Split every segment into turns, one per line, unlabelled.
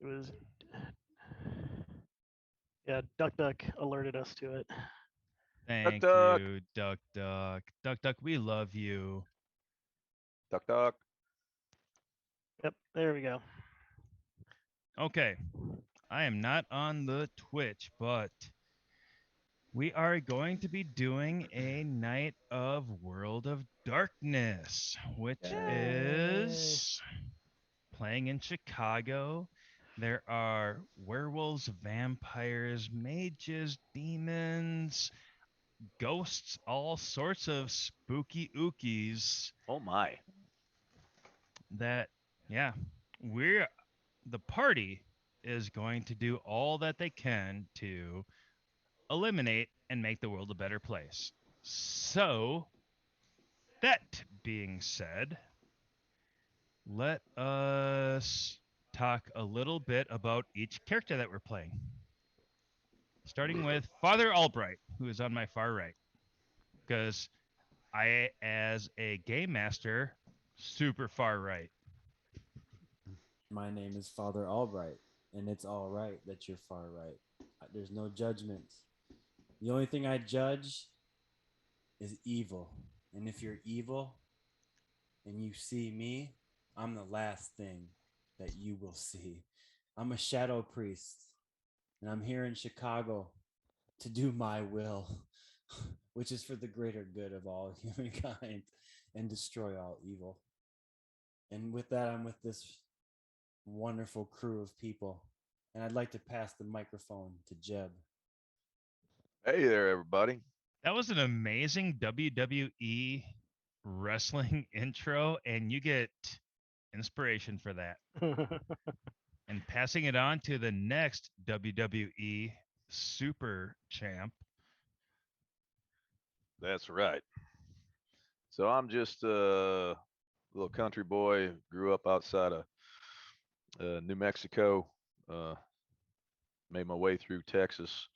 It was, yeah, Duck Duck alerted us to it.
Duck,
Thank
duck,
you, Duck Duck. Duck Duck, we love you.
duck, duck.
Yep, there we go.
Okay, I am not on the Twitch, but we are going to be doing a night of World of Darkness, which
Yay.
is playing in Chicago. There are werewolves, vampires, mages, demons, ghosts, all sorts of spooky ookies
Oh my.
that, yeah, we're the party is going to do all that they can to eliminate and make the world a better place. So, that being said, let us talk a little bit about each character that we're playing. Starting with Father Albright, who is on my far right. Because I, as a game master, super far right.
My name is Father Albright, and it's all right that you're far right. There's no judgment. The only thing I judge is evil. And if you're evil and you see me, I'm the last thing that you will see. I'm a shadow priest, and I'm here in Chicago to do my will, which is for the greater good of all humankind and destroy all evil. And with that, I'm with this wonderful crew of people. And I'd like to pass the microphone to Jeb.
Hey there, everybody.
That was an amazing WWE wrestling intro, and you get inspiration for that. And passing it on to the next WWE super champ.
That's right. So I'm just a little country boy. Grew up outside of New Mexico. Uh, Made my way through Texas.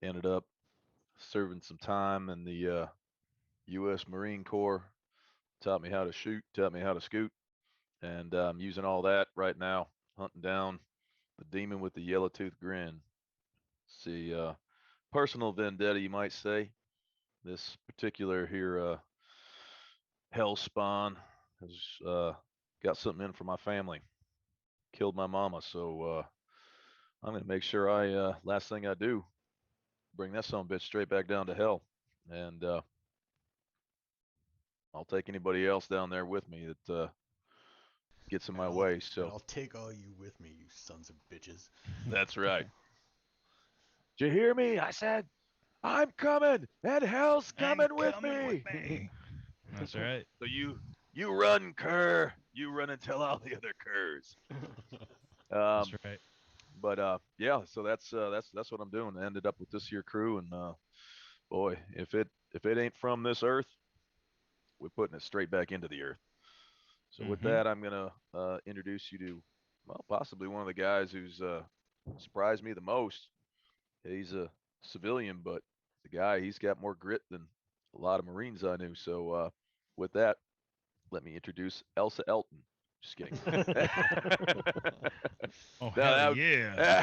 Ended up serving some time in the U.S. Marine Corps. Taught me how to shoot. Taught me how to scoot. And I'm using all that right now, hunting down the demon with the yellow tooth grin. See, personal vendetta, you might say. This particular here hell spawn has got something in for my family. Killed my mama, so I'm gonna make sure I last thing I do bring that son of a bitch straight back down to hell, and I'll take anybody else down there with me that gets in
And
my
I'll
way.
and
So
I'll take all you with me, you sons of bitches.
that's right. Did you hear me? I said I'm coming, and hell's
I'm
coming with
coming with
me.
me. That's right.
So you run, cur. You run and tell all the other curs.
That's
Um,
right.
but yeah, so that's what I'm doing. I ended up with this here crew, and boy, if it ain't from this earth, we're putting it straight back into the earth. So with
Mm-hmm.
that, I'm gonna introduce you to, well, possibly one of the guys who's surprised me the most. He's a civilian, but the guy, he's got more grit than a lot of Marines I knew. So with that, let me introduce Elsa Elton. Just kidding.
Oh
No,
hell yeah!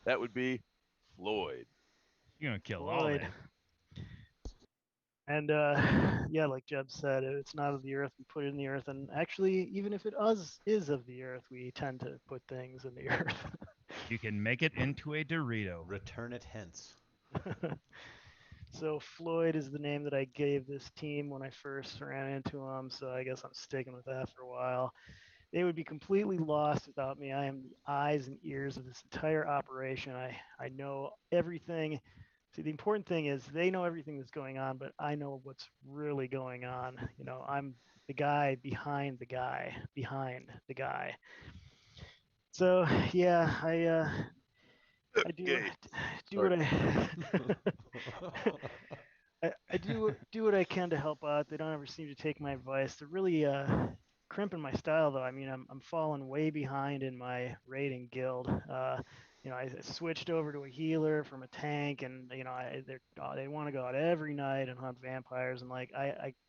that would be Floyd.
You're gonna kill all
Floyd.
that.
And yeah, like Jeb said, it's not of the earth. We put it in the earth, and actually, even if it is of the earth, we tend to put things in the earth.
You can make it into a Dorito.
Return it hence.
So Floyd is the name that I gave this team when I first ran into them. So I guess I'm sticking with that for a while. They would be completely lost without me. I am the eyes and ears of this entire operation. I know everything. See, the important thing is they know everything that's going on, but I know what's really going on. I'm the guy behind the guy behind the guy. So yeah, I do
Gay.
do
Sorry.
what I do what I can to help out. They don't ever seem to take my advice. They're really crimping my style though. I mean, I'm falling way behind in my raiding guild. I switched over to a healer from a tank, and they want to go out every night and hunt vampires. And like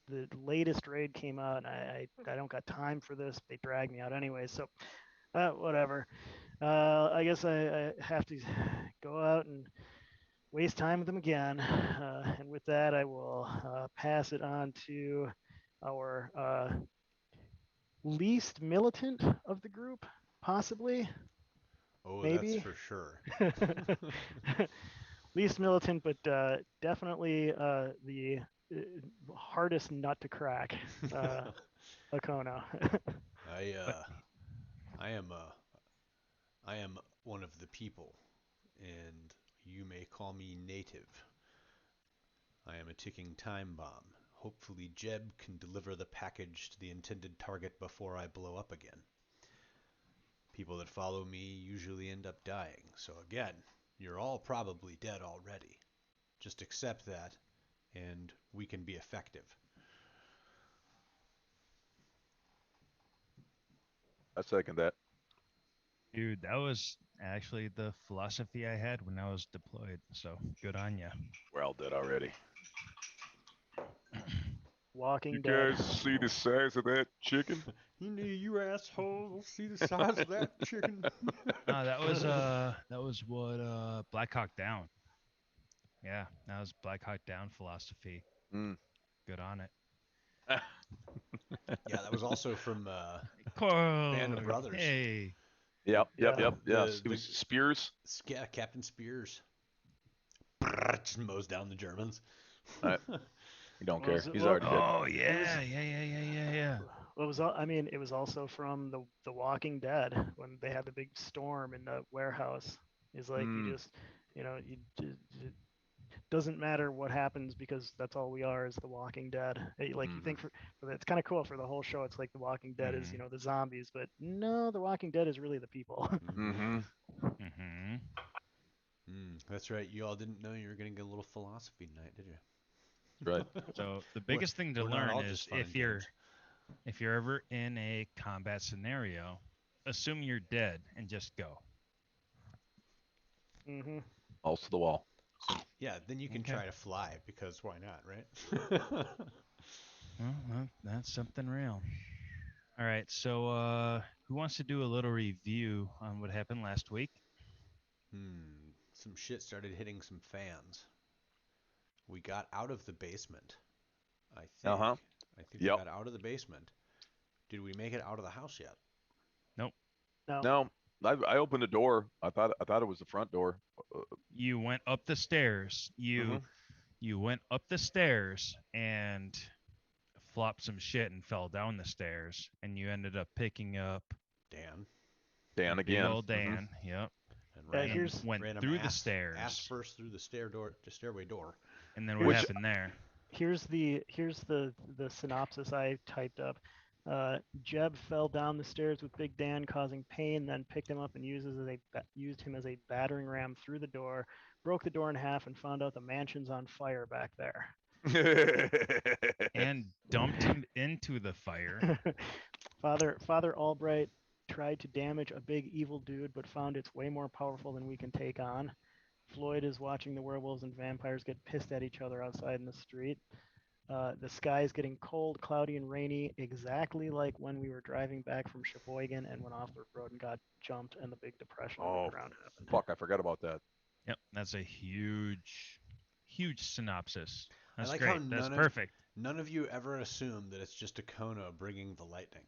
the latest raid came out, and I don't got time for this. They drag me out anyway, so whatever. I guess I have to go out and waste time with them again. And with that, I will pass it on to our least militant of the group, possibly,
Oh, that's
maybe.
for sure.
Least militant, but definitely the hardest nut to crack, Akono.
I
But
I am one of the people, and you may call me native. I am a ticking time bomb. Hopefully Jeb can deliver the package to the intended target before I blow up again. People that follow me usually end up dying, so again, you're all probably dead already. Just accept that, and we can be effective.
I second that.
dude, that was actually the philosophy I had when I was deployed. So good on ya.
We're all dead already.
Walking Dead.
see the size of that chicken?
You asshole! See the size of that chicken?
That was what Black Hawk Down. Yeah, that was Black Hawk Down philosophy.
Mm.
Good on it.
Yeah, that was also from Band of
Code.
Brothers.
Hey.
Yep.
Yeah.
Yes. It was Spears.
Yeah, Captain Spears. Just mows down the Germans.
Right. You don't
What
care.
was it?
He's
Well,
already dead.
Oh yeah, yeah.
What was I mean, it was also from the Walking Dead when they had the big storm in the warehouse. It's like you
Mm.
just, it doesn't matter what happens because that's all we are is the Walking Dead. Like you think it's kind of cool for the whole show. It's like the Walking Dead is
Mhm.
the zombies, but no, the Walking Dead is really the people.
Mm-hmm.
Mm-hmm.
That's right. You all didn't know you were going to get a little philosophy tonight, did you?
Right.
So the biggest thing to
We're not
learn
all
is
just fun and games.
if you're ever in a combat scenario, assume you're dead and just go.
hmm
Balls to the wall.
Yeah, then you can
Okay.
try to fly because why not, right?
Well, that's something real. All right, so who wants to do a little review on what happened last week?
Some shit started hitting some fans. We got out of the basement. I think.
Uh-huh.
I think we
Yep.
got out of the basement. Did we make it out of the house yet?
Nope.
No.
No, I opened the door. I thought it was the front door.
You went up the stairs.
Mhm.
You went up the stairs and flopped some shit and fell down the stairs, and you ended up picking up
Dan.
Dan
big
again.
old Dan. Yep.
And
Yeah,
ran him,
here's
Went
ran him
through the
ass
stairs.
first through the stairway door.
And then what
Which
happened there?
here's the synopsis I typed up. Jeb fell down the stairs with Big Dan, causing pain. Then picked him up and used him as a battering ram through the door. Broke the door in half and found out the mansion's on fire back there.
And dumped him into the fire.
Father Albright tried to damage a big evil dude, but found it's way more powerful than we can take on. Floyd is watching the werewolves and vampires get pissed at each other outside in the street. The sky is getting cold, cloudy, and rainy, exactly like when we were driving back from Sheboygan and went off the road and got jumped and the big depression
Oh,
underground happened.
fuck, I forgot about that.
Yep, that's a huge synopsis. That's
I like
great.
how
That's perfect.
none of you ever assume that it's just a Kona bringing the lightning.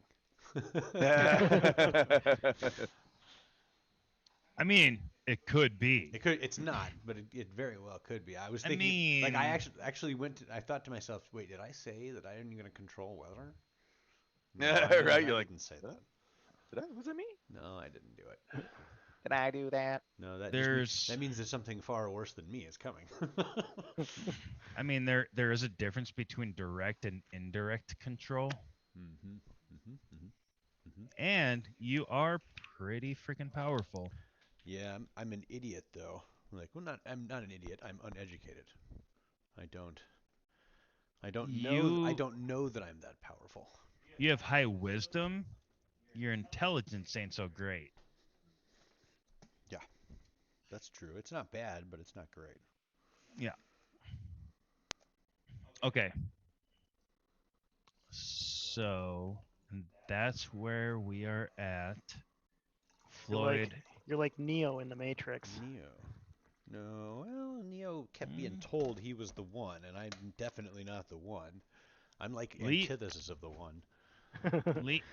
I mean, it could be.
It could. It's not, but it very well could be. I was
I
thinking, like, I
mean-
actually went. I thought to myself, wait, did I say that I am going to control weather? No, I didn't,
Right,
I
you're like,
didn't say
"Huh?
that.
Was that me?
No, I didn't do it.
Did I do that?
No, that
There's
that means that something far worse than me is coming.
I mean there is a difference between direct and indirect control. And you are pretty freaking powerful.
Yeah, I'm an idiot though. Like, well, I'm not an idiot. I'm uneducated. I don't
You
know that I'm that powerful.
you have high wisdom. Your intelligence ain't so great.
Yeah, that's true. It's not bad, but it's not great.
Yeah. Okay. So that's where we are at.
You're like,
Floyd.
You're like Neo in the Matrix.
Neo. No, well, Neo kept being
Mm.
told he was the one, and I'm definitely not the one. I'm like
Le-
antithesis of the one.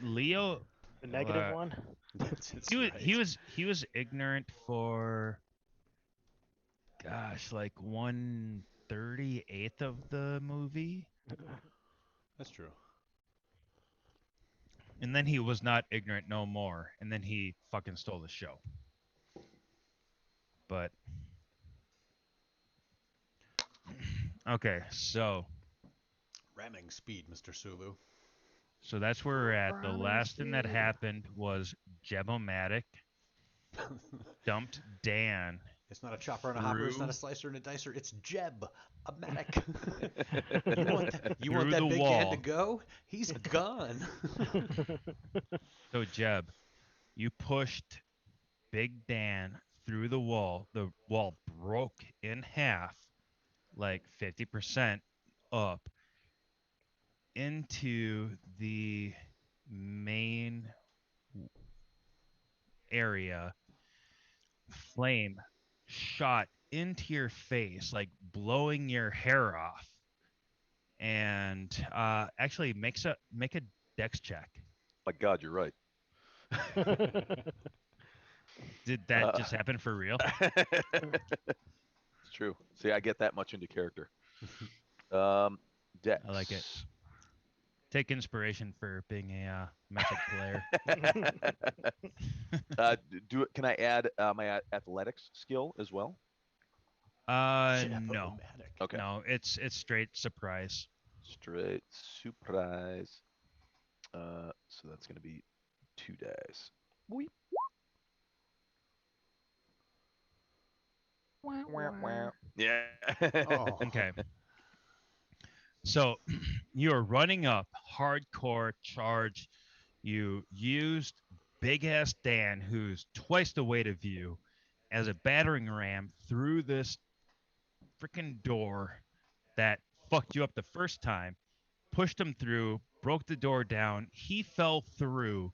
Leo,
The negative
uh,
one.
That's
he
right.
was ignorant for, gosh, like 1/38 of the movie,
That's true.
and then he was not ignorant no more, and then he fucking stole the show. But okay,
Ramming speed, Mr. Sulu.
so that's where we're at. The
Ramming
last thing that
speed.
happened was Jeb-O-Matic dumped Dan
It's not a chopper and a hopper. It's not
through
a slicer and a dicer. It's Jeb, a medic. You
Through
want that
the
big Dan to
wall.
go? He's gone.
So Jeb, you pushed Big Dan through the wall. The wall broke in half, like 50% up, into the main area. Flame shot into your face, like blowing your hair off. And actually make a dex check.
My God, you're right.
Did that
Uh,
just happen for real?
It's true. See, I get that much into character. Dex.
I like it. Take inspiration for being a Mythic player.
Can I add my athletics skill as well?
No,
Jeb-O-Matic.
Okay.
no, it's straight surprise.
Straight surprise. So that's gonna be 2 dice. Weep. Wah, wah. Yeah.
Oh.
Okay. So you're running up, hardcore charge. You used big ass Dan, who's twice the weight of you, as a battering ram through this freaking door that fucked you up the first time, pushed him through, broke the door down. He fell through.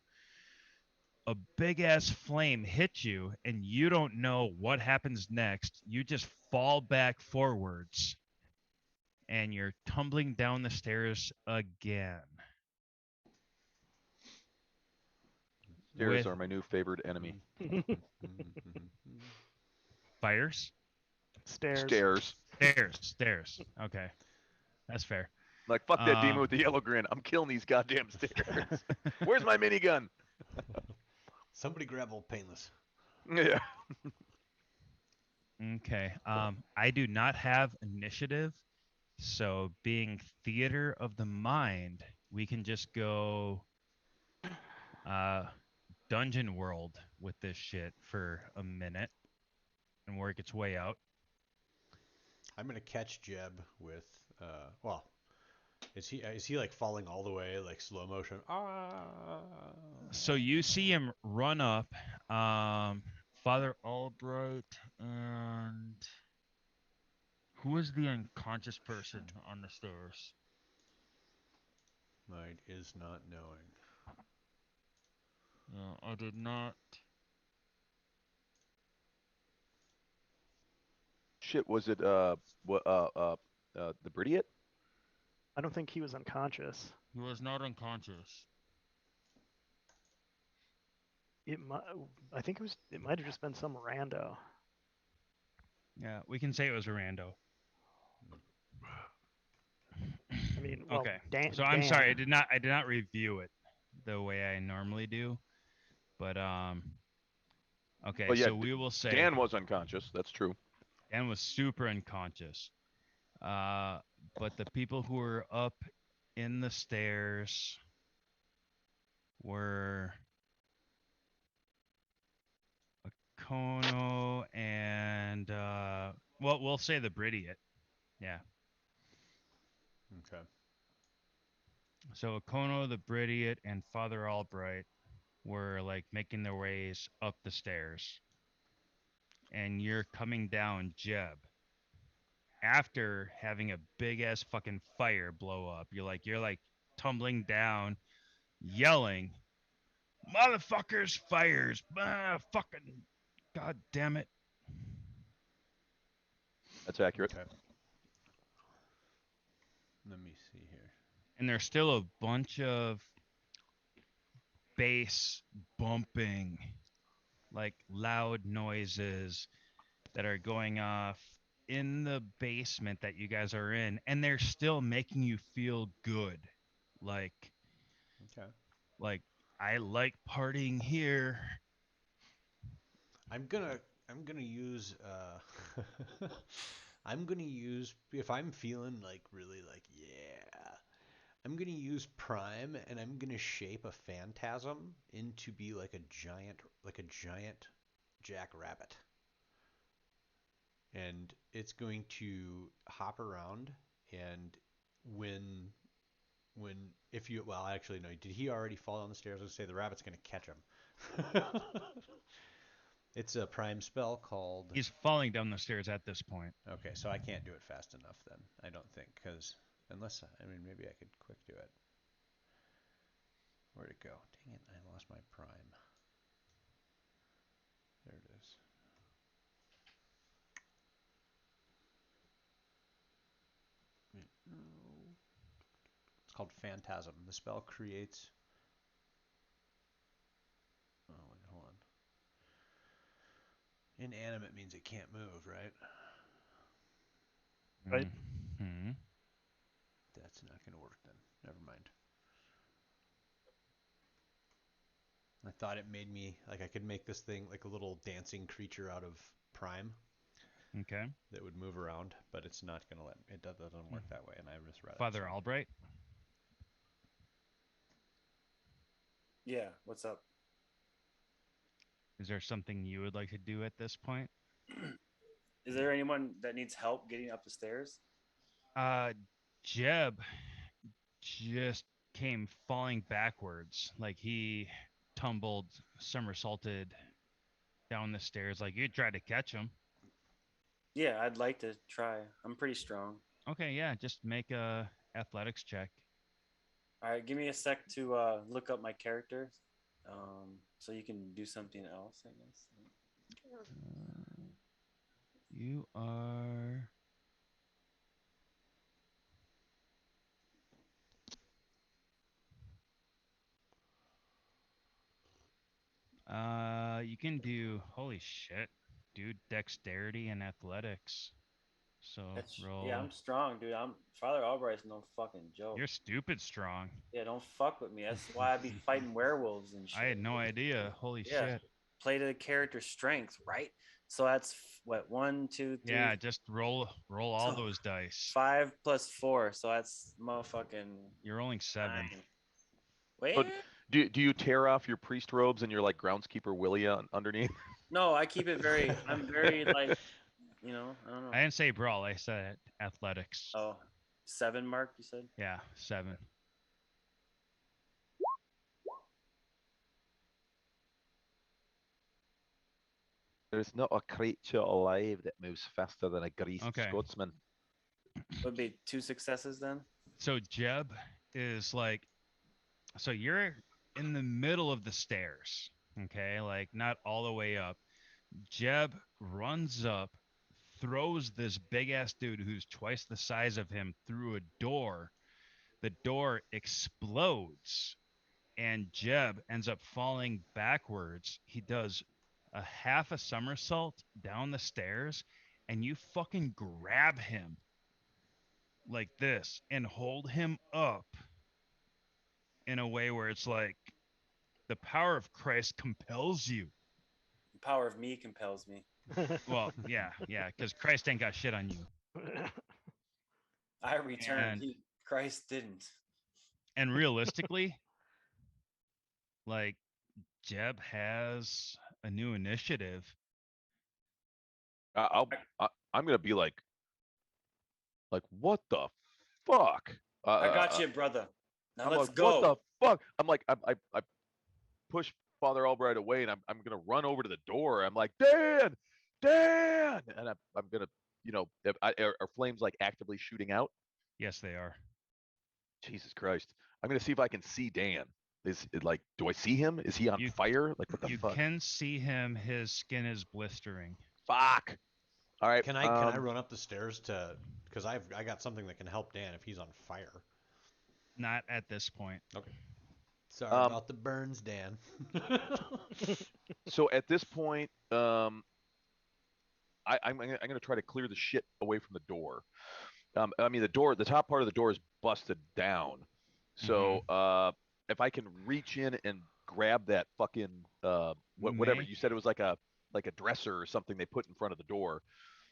A big ass flame hit you, and you don't know what happens next. You just fall back forwards, and you're tumbling down the stairs again.
Stairs
With
are my new favorite enemy.
fires?
Stairs.
Stairs.
Stairs. Okay. That's fair.
Like, fuck that demon with the yellow grin. I'm killing these goddamn stairs. Where's my minigun?
Somebody grab old Painless.
Yeah.
Okay. I do not have initiative, so being theater of the mind, we can just go dungeon world with this shit for a minute and work its way out.
I'm gonna catch Jeb with well, is he like falling all the way, like slow motion?
So you see him run up, Father Albright, and who is the unconscious person on the stairs?
Might is not knowing.
Yeah, I did not.
Shit, was it the Bridiot?
I don't think he was unconscious.
He was not unconscious.
It might. I think it was. It might have just been some rando.
Yeah, we can say it was a rando.
I mean, well,
Okay.
Dan,
So I'm
Dan-
sorry, I did not review it the way I normally do. But okay,
Well, yeah,
so we will say
Dan was unconscious. That's true.
Dan was super unconscious. But the people who were up in the stairs were Kono and well, we'll say the Bridiot. Yeah.
Okay.
So Kono, the Bridiot, and Father Albright were like making their ways up the stairs. And you're coming down Jeb. After having a big ass fucking fire blow up, you're like tumbling down, yelling, "Motherfuckers, fires! Fucking God damn it.
That's accurate.
Okay. Let me see here.
And there's still a bunch of bass bumping, like loud noises that are going off in the basement that you guys are in, and they're still making you feel good. Like,
Okay.
like I like partying here.
I'm gonna use I'm gonna use, if I'm feeling like really like, yeah, I'm gonna use Prime, and I'm gonna shape a phantasm into be like a giant jackrabbit. And it's going to hop around, and when if you, well, actually no, did he already fall down the stairs? I was gonna say the rabbit's gonna catch him. It's a Prime spell called.
He's falling down the stairs at this point.
Okay, so I can't do it fast enough then. I don't think, because unless, I mean, maybe I could quick do it. Where'd it go? Dang it, I lost my Prime. There it is. It's called Phantasm. The spell creates. Oh, wait, hold on. Inanimate means it can't move, right?
Right.
Hmm.
That's not going to work then. Never mind. I thought it made me, like, I could make this thing like a little dancing creature out of Prime
Okay.
that would move around, but it's not going to let me. It doesn't work that way, and I misread it.
Father
so.
Albright.
Yeah, what's up?
Is there something you would like to do at this point?
Is there anyone that needs help getting up the stairs?
Jeb just came falling backwards. Like he tumbled, somersaulted down the stairs. Like you tried to catch him.
Yeah, I'd like to try. I'm pretty strong.
Okay, yeah, just make a athletics check.
All right, give me a sec to look up my character, so you can do something else, I guess.
You are. You can do. Holy shit, dude! Dexterity and athletics. So
Yeah,
roll.
I'm strong, dude. I'm Father Albright's no fucking joke.
You're stupid strong.
Yeah, don't fuck with me. That's why I be fighting werewolves and shit.
I had no idea. Holy
Yeah,
shit.
play to the character's strengths, right? So that's what 1, 2, 3.
Yeah, just roll all
So,
those dice.
5 plus 4, so that's motherfucking
You're rolling 7.
9. Wait,
But do you tear off your priest robes and you're like groundskeeper Willie underneath?
no, I keep it very. I'm very like, I don't know.
I didn't say brawl. I said athletics.
Oh, 7 mark. You said.
Yeah, 7.
There's not a creature alive that moves faster than a greased
Okay.
Scotsman.
Would be 2 successes then.
So Jeb is like, so you're in the middle of the stairs, okay? Like not all the way up. Jeb runs up, throws this big ass dude who's twice the size of him through a door. The door explodes and Jeb ends up falling backwards. He does a half a somersault down the stairs, and you fucking grab him like this and hold him up in a way where it's like the power of Christ compels you.
The power of me compels me.
Well, yeah, because Christ ain't got shit on you.
I returned.
And-
Christ didn't.
And realistically, like Jeb has a new initiative.
I'm gonna be like, what the fuck?
I got you, brother. Now
I'm
let's
like,
go.
what the fuck? I'm like, I push Father Albright away, and I'm gonna run over to the door. I'm like, Dan, and I'm gonna, are flames like actively shooting out?
Yes, they are.
Jesus Christ! I'm gonna see if I can see Dan. Is it like, do I see him? Is he on
You-
fire? Like, what the
You
fuck?
can see him. His skin is blistering.
Fuck. All right.
Can I run up the stairs to? Because I got something that can help Dan if he's on fire.
Not at this point.
Okay. Sorry
Um,
about the burns, Dan.
So at this point, I'm gonna try to clear the shit away from the door. I mean, the top part of the door is busted down. So if I can reach in and grab that fucking whatever
Make
you said, it was like a dresser or something they put in front of the door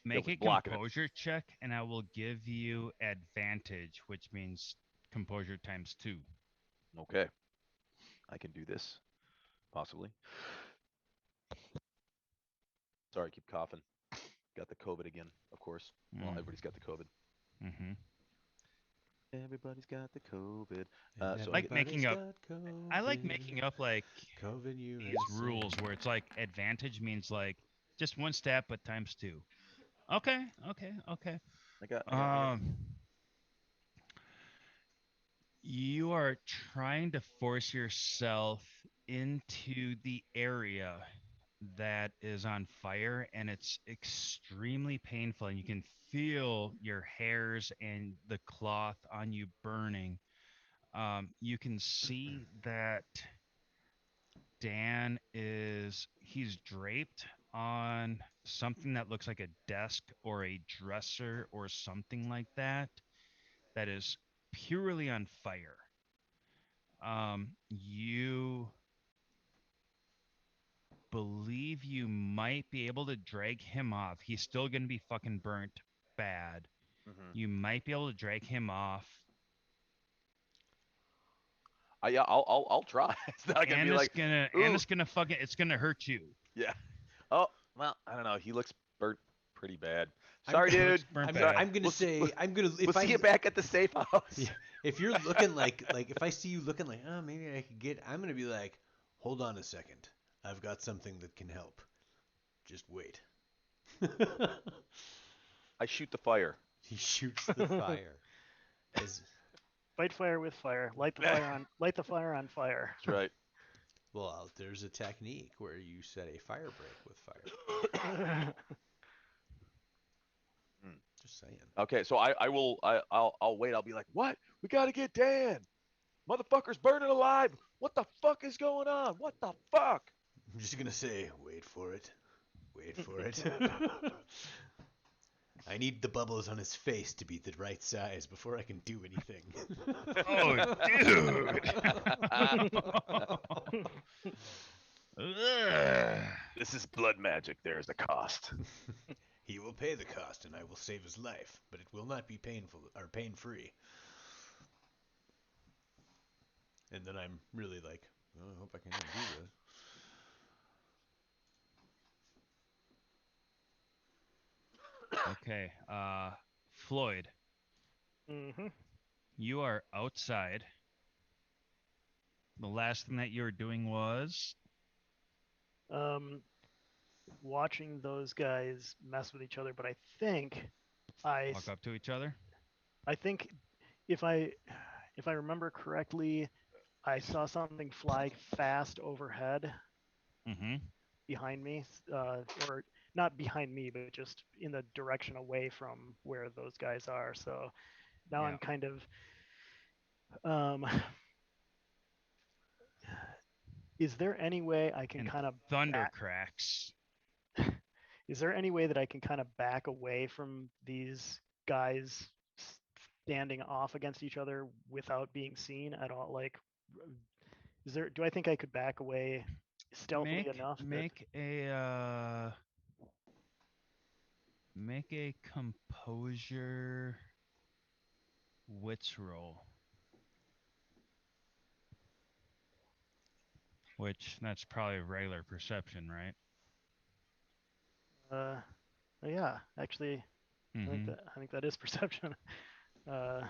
that
make
was
a
blocking it.
composure check, and I will give you advantage, which means composure times 2.
Okay, I can do this, possibly. Sorry, I keep coughing. Got the COVID again, of course. Well,
Mm.
everybody's got the COVID.
Mm-hmm.
Everybody's got the COVID.
And
So
Like making up.
everybody's got
I like
COVID.
making up like
COVID
these
USA.
rules where it's like advantage means like just 1 step but times 2. Okay.
I got
You are trying to force yourself into the area that is on fire, and it's extremely painful, and you can feel your hairs and the cloth on you burning. You can see that he's draped on something that looks like a desk or a dresser or something like that is purely on fire. You believe you might be able to drag him off. He's still going to be fucking burnt bad. You might be able to drag him off.
Yeah, I'll try. It's not gonna
And
be
it's
like,
gonna
ooh.
and it's gonna fucking it's gonna hurt you.
Yeah. Oh, well, I don't know. He looks burnt pretty bad.
I'm
Sorry,
gonna-
dude.
burnt
I'm,
bad.
I'm gonna
We'll
say
see-
I'm gonna
We'll see you back at the safe house.
Yeah, if you're looking like if I see you looking like, oh, maybe I could get, I'm gonna be like, hold on a second, I've got something that can help. Just wait.
I shoot the fire.
He shoots the fire. As,
Fight fire with fire. Light the fire on. Light the fire on fire.
That's right.
well, there's a technique where you set a fire break with fire. Just saying.
Okay, so I'll wait. I'll be like, what? We gotta get Dan. Motherfucker's burning alive. What the fuck is going on? What the fuck?
I'm just gonna say, wait for it. Wait for it. I need the bubbles on his face to be the right size before I can do anything.
Oh, dude. Ugh.
This is blood magic. There's a cost.
He will pay the cost, and I will save his life, but it will not be painful or pain-free. And then I'm really like, oh, I hope I can do this.
Okay, Floyd,
Mm-hmm.
you are outside. The last thing that you were doing was
Watching those guys mess with each other, but I think I
walk up to each other.
I think if I remember correctly, I saw something fly fast overhead
Mm-hmm.
behind me, or not behind me, but just in the direction away from where those guys are. So now I'm
Yeah.
kind of is there any way I can
And
kind of
thunder cracks.
is there any way that I can kind of back away from these guys standing off against each other without being seen at all? Like, do I think I could back away stealthily enough?
Make a composure wits roll. Which that's probably regular perception, right?
Yeah, actually,
Mm-hmm.
I think that is perception. I've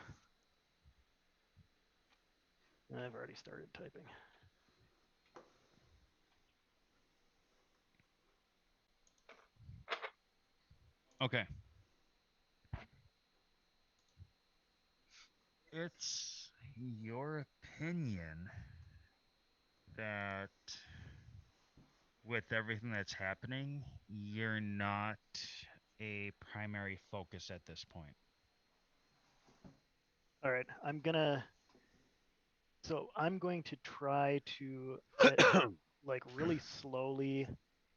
already started typing.
Okay. It's your opinion that with everything that's happening, you're not a primary focus at this point.
All right, I'm going to try to like really slowly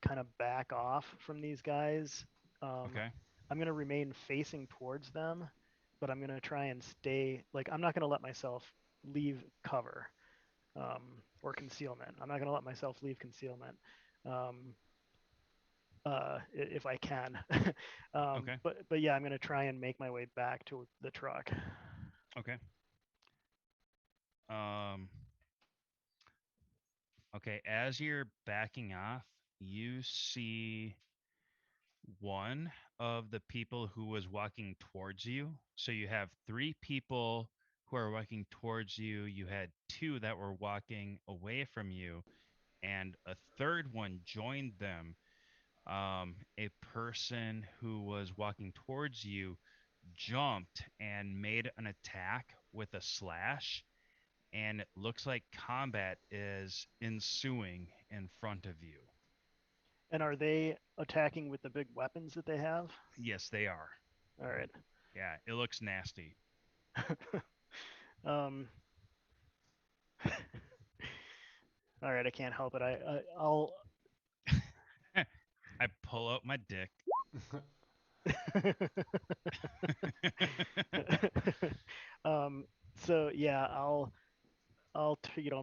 kind of back off from these guys.
Okay.
I'm going to remain facing towards them, but I'm going to try and stay like I'm not going to let myself leave cover or concealment. I'm not going to let myself leave concealment um, if I can.
Okay.
But yeah, I'm going to try and make my way back to the truck.
Okay. Um, okay, as you're backing off, you see one of the people who was walking towards you. So you have three people who are walking towards you. You had two that were walking away from you, and a third one joined them. A person who was walking towards you jumped and made an attack with a slash, and it looks like combat is ensuing in front of you.
And are they attacking with the big weapons that they have?
Yes, they are.
All right.
Yeah, it looks nasty.
um, all right, I can't help it. I'll.
I pull out my dick.
So yeah, I'll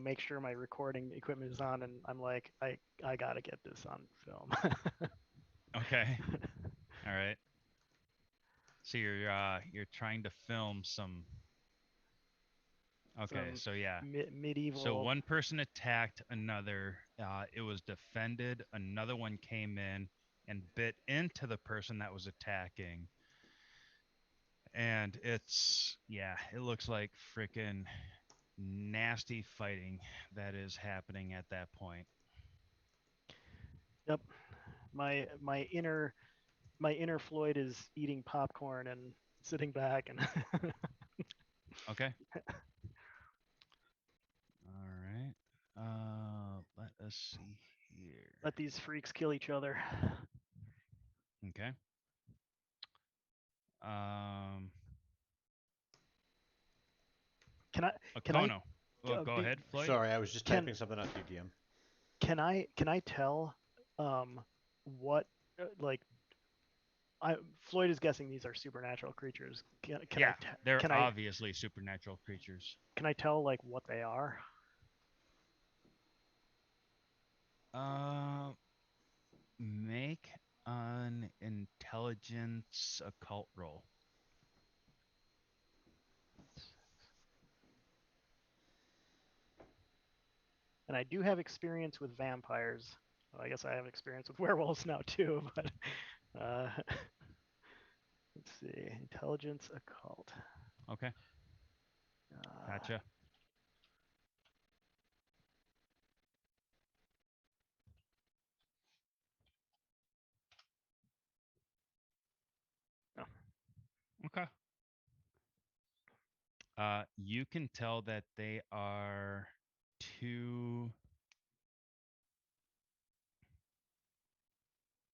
make sure my recording equipment is on, and I'm like, I gotta get this on film.
Okay. All right. So you're trying to film some. Okay,
Some
so yeah. So
medieval.
one person attacked another. It was defended. Another one came in and bit into the person that was attacking. And it looks like freaking nasty fighting that is happening at that point.
Yep, my inner Floyd is eating popcorn and sitting back and.
Okay. All right. Let us see here.
Let these freaks kill each other.
Okay. Um,
Can I?
Akono. Well, go
Do,
ahead, Floyd.
Sorry, I was just
Can-
typing something out to you, DM.
can I tell what like Floyd is guessing these are supernatural creatures.
Yeah, they're
can
obviously supernatural creatures.
I tell like what they are?
Make an intelligence occult roll.
And I do have experience with vampires. Well, I guess I have experience with werewolves now too, but let's see. Intelligence occult.
Okay. Gotcha.
Oh.
Okay. You can tell that they are two.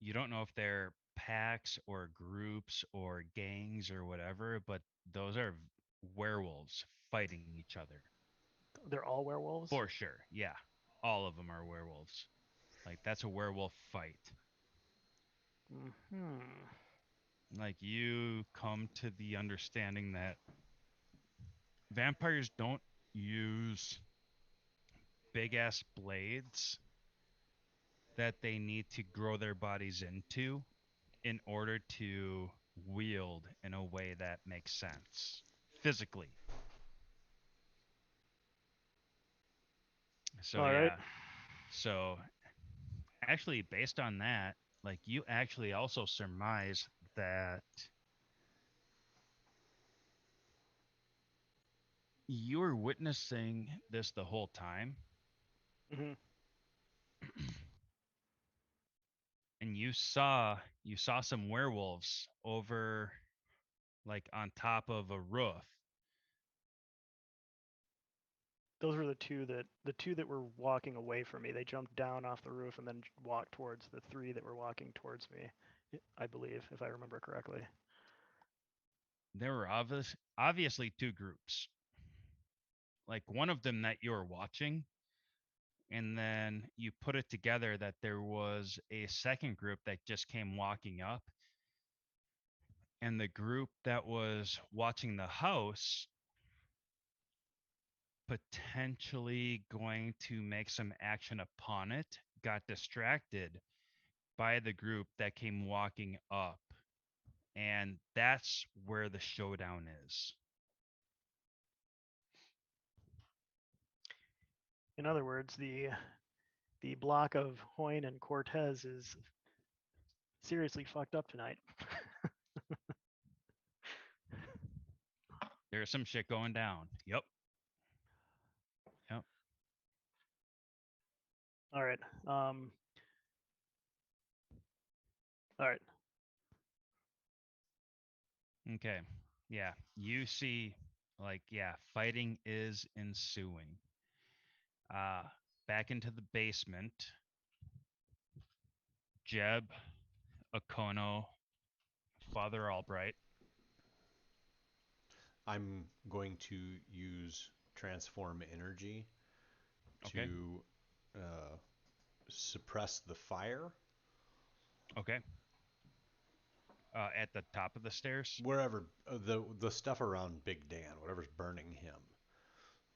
You don't know if they're packs or groups or gangs or whatever, but those are werewolves fighting each other.
They're all werewolves?
For sure. Yeah. All of them are werewolves. Like that's a werewolf fight.
Hmm.
Like you come to the understanding that vampires don't use big ass blades that they need to grow their bodies into in order to wield in a way that makes sense physically. So
All right.
yeah. So actually based on that, like you actually also surmise that you were witnessing this the whole time.
Hmm.
And you saw some werewolves over like on top of a roof
those were the two that were walking away from me. They jumped down off the roof and then walked towards the three that were walking towards me. I believe, if I remember correctly.
There were obviously two groups. Like one of them that you were watching, and then you put it together that there was a second group that just came walking up, and the group that was watching the house potentially going to make some action upon it got distracted by the group that came walking up, and that's where the showdown is.
In other words, the block of Hoyne and Cortez is seriously fucked up tonight.
There's some shit going down. Yep.
All right. All right.
Okay. Yeah. You see, like, yeah, fighting is ensuing. Back into the basement. Jeb, Akono, Father Albright.
I'm going to use transform energy
Okay.
to suppress the fire
Okay. At the top of the stairs.
wherever the stuff around Big Dan, whatever's burning him.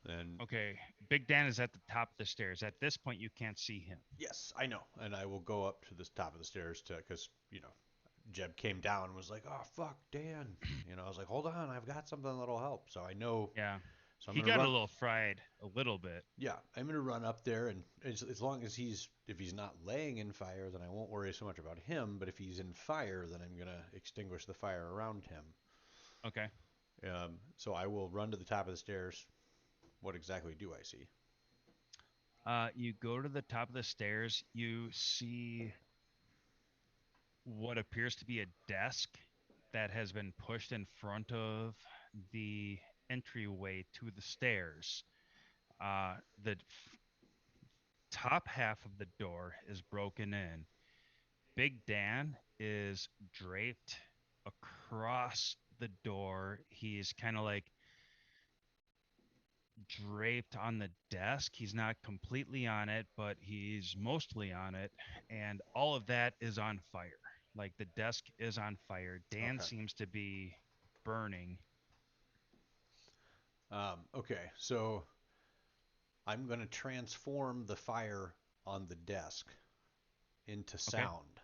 And
Okay. Big Dan is at the top of the stairs. At this point, you can't see him.
yes, I know. And I will go up to the top of the stairs because Jeb came down and was like, "Oh fuck, Dan." I was like, "Hold on, I've got something that'll help." So I know.
Yeah.
So I'm
He
gonna
got a
run.
little fried, a little bit.
Yeah, I'm gonna run up there, and as long as if he's not laying in fire, then I won't worry so much about him. But if he's in fire, then I'm gonna extinguish the fire around him.
Okay.
So I will run to the top of the stairs. What exactly do I see?
You go to the top of the stairs. You see what appears to be a desk that has been pushed in front of the entryway to the stairs. The top half of the door is broken in. Big Dan is draped across the door. He's kind of like draped on the desk. He's not completely on it, but he's mostly on it. And all of that is on fire. Like the desk is on fire. Dan
Okay.
seems to be burning.
Okay, so I'm gonna transform the fire on the desk into
Okay.
sound.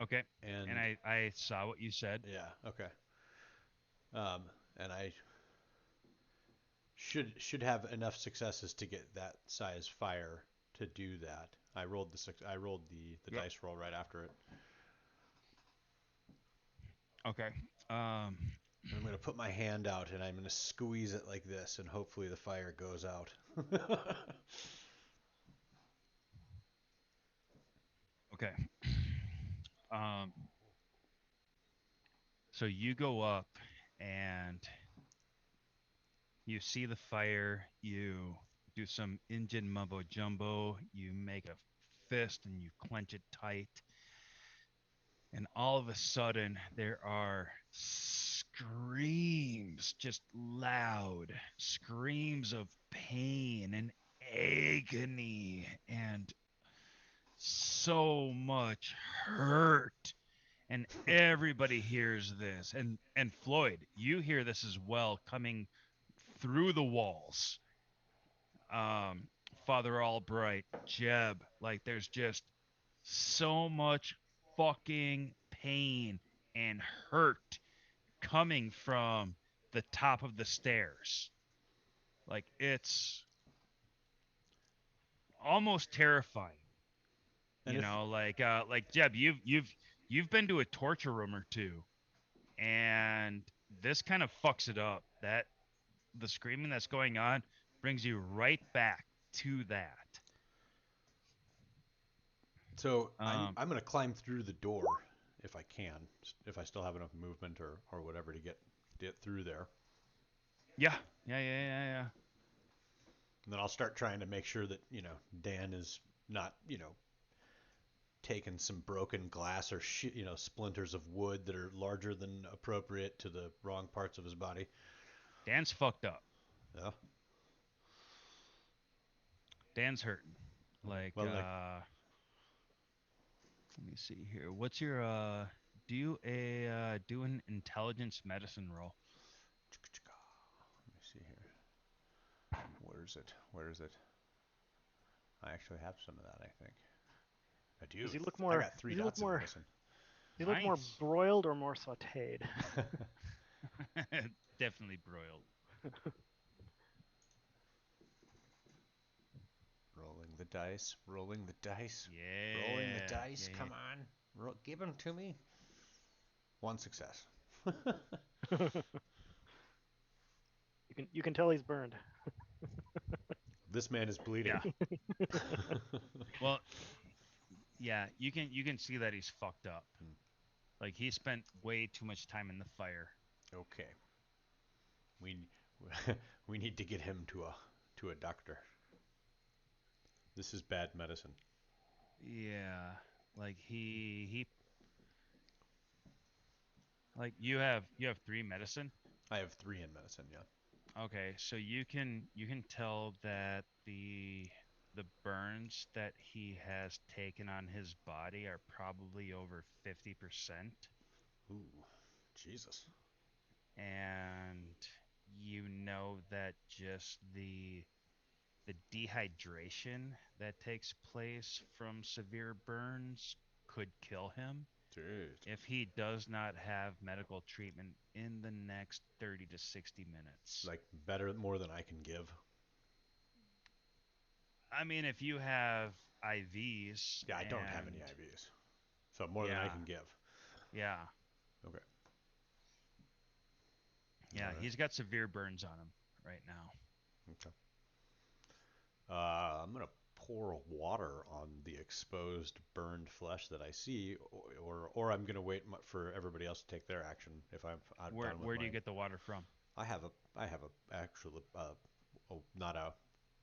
Okay.
And
And I saw what you said.
yeah, okay. And I should have enough successes to get that size fire to do that. I rolled the
Yep.
dice roll right after it.
Okay.
And I'm gonna put my hand out and I'm gonna squeeze it like this, and hopefully the fire goes out.
Okay. Um, so you go up and you see the fire. You do some Indian mumbo jumbo. You make a fist and you clench it tight. And all of a sudden, there are screams, just loud screams of pain and agony and so much hurt. And everybody hears this. And Floyd, you hear this as well coming through the walls. Um, Father Albright, Jeb, like there's just so much fucking pain and hurt coming from the top of the stairs. Like it's almost terrifying.
And if
Like Jeb, you've been to a torture room or two, and this kind of fucks it up. That the screaming that's going on brings you right back to that.
so,
Um,
I'm gonna climb through the door if I can, if I still have enough movement or whatever to get through there.
yeah.
And then I'll start trying to make sure that, Dan is not, taking some broken glass or splinters of wood that are larger than appropriate to the wrong parts of his body.
Dan's fucked up.
Yeah.
Dan's hurting. Like,
Well,
let me see here. What's your do an intelligence medicine roll?
Let me see here. Where is it? I actually have some of that, I think. I do.
Does he look
I
more?
got 3
Does he look
dots in
more?
medicine.
Does he look more
Nice.
broiled or more sautéed?
Definitely broiled.
Rolling the dice.
Yeah.
Rolling the dice.
Yeah,
Come on. Give them to me. 1 success.
You can tell he's burned.
This man is bleeding.
Yeah. Well, yeah, you can see that he's fucked up. Like he spent way too much time in the fire.
Okay. We we need to get him to a doctor. This is bad medicine.
Yeah, like he like you have 3 medicine.
I have 3 in medicine, yeah.
Okay, so you can tell that the burns that he has taken on his body are probably over 50%,
Ooh, Jesus.
and you know that just the dehydration that takes place from severe burns could kill him
Dude.
if he does not have medical treatment in the next 30 to 60 minutes.
Like more than I can give.
I mean, if you have IVs.
Yeah, I don't have any IVs. So more than I can give.
Yeah.
Okay.
Yeah,
Alright.
he's got severe burns on him right now.
Okay. I'm gonna pour water on the exposed, burned flesh that I see, or I'm gonna wait for everybody else to take their action if I'm done with
Where do you
mine.
get the water from?
I have a actual not a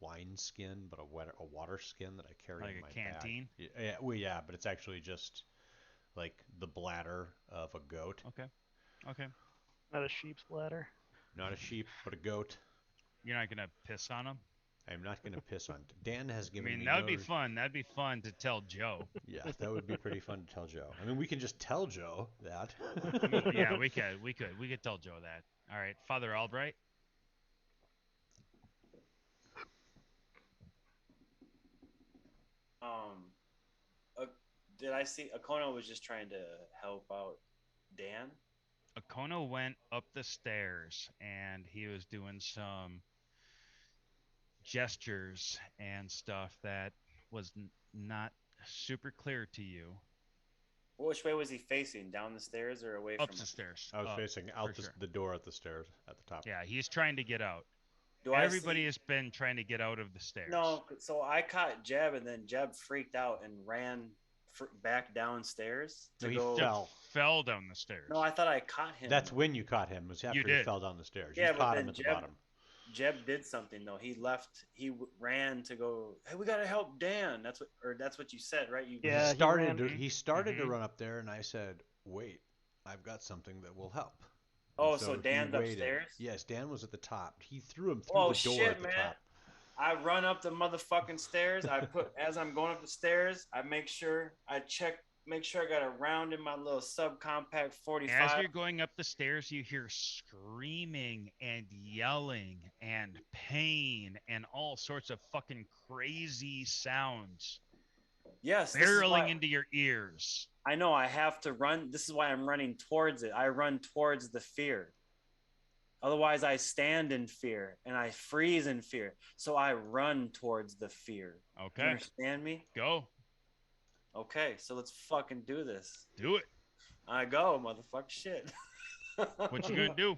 wine skin, but a water skin that I carry
Like
in
a
my
canteen?
bag. Yeah, well, yeah, but it's actually just like the bladder of a goat,
Okay. Okay.
Not a sheep's bladder.
not a sheep, but a goat.
You're not gonna piss on him?
I'm not gonna piss on. Dan has
I
given
mean,
me
that would
no.
be fun. That'd be fun to tell Joe.
Yeah, that would be pretty fun to tell Joe. I mean, we can just tell Joe that.
I mean, yeah, we could tell Joe that. All right, Father Albright.
Uh, did I see Akono was just trying to help out Dan?
Akono went up the stairs and he was doing some gestures and stuff that was not super clear to you.
Which way was he facing? Down the stairs or away
Up
from
the
us?
stairs.
I was
Up,
facing out
for sure.
the door at the stairs at the top.
Yeah, he's trying to get out.
Do
Everybody
I see...
has been trying to get out of the stairs.
No, so I caught Jeb, and then Jeb freaked out and ran back downstairs to
No, he
go.
fell.
Fell down the stairs.
No, I thought I caught him.
That's when you caught him. Was after
You
he
did.
fell down the stairs.
Yeah,
You
but
caught
then
him at the bottom.
Jeb did something though. He left. He ran to go. Hey, we gotta help Dan. That's what you said, right? You
Yeah,
he started
ran-
to he started to
Mhm.
run up there, and I said, "Wait, I've got something that will help."
Oh,
And
so
he
Dan's
waited.
upstairs?
Yes, Dan was at the top. He threw him through
Oh
the door
shit,
at the
man!
top.
I run up the motherfucking stairs. As I'm going up the stairs, I make sure I got a round in my little subcompact 45.
As you're going up the stairs, you hear screaming and yelling and pain and all sorts of fucking crazy sounds
Yes, this is
barreling
why
into your ears.
I know I have to run. This is why I'm running towards it. I run towards the fear. Otherwise, I stand in fear and I freeze in fear. So I run towards the fear.
Okay.
You understand me?
Go.
Okay, so let's fucking do this.
Do it.
I go, motherfucker. Shit.
What you gonna do?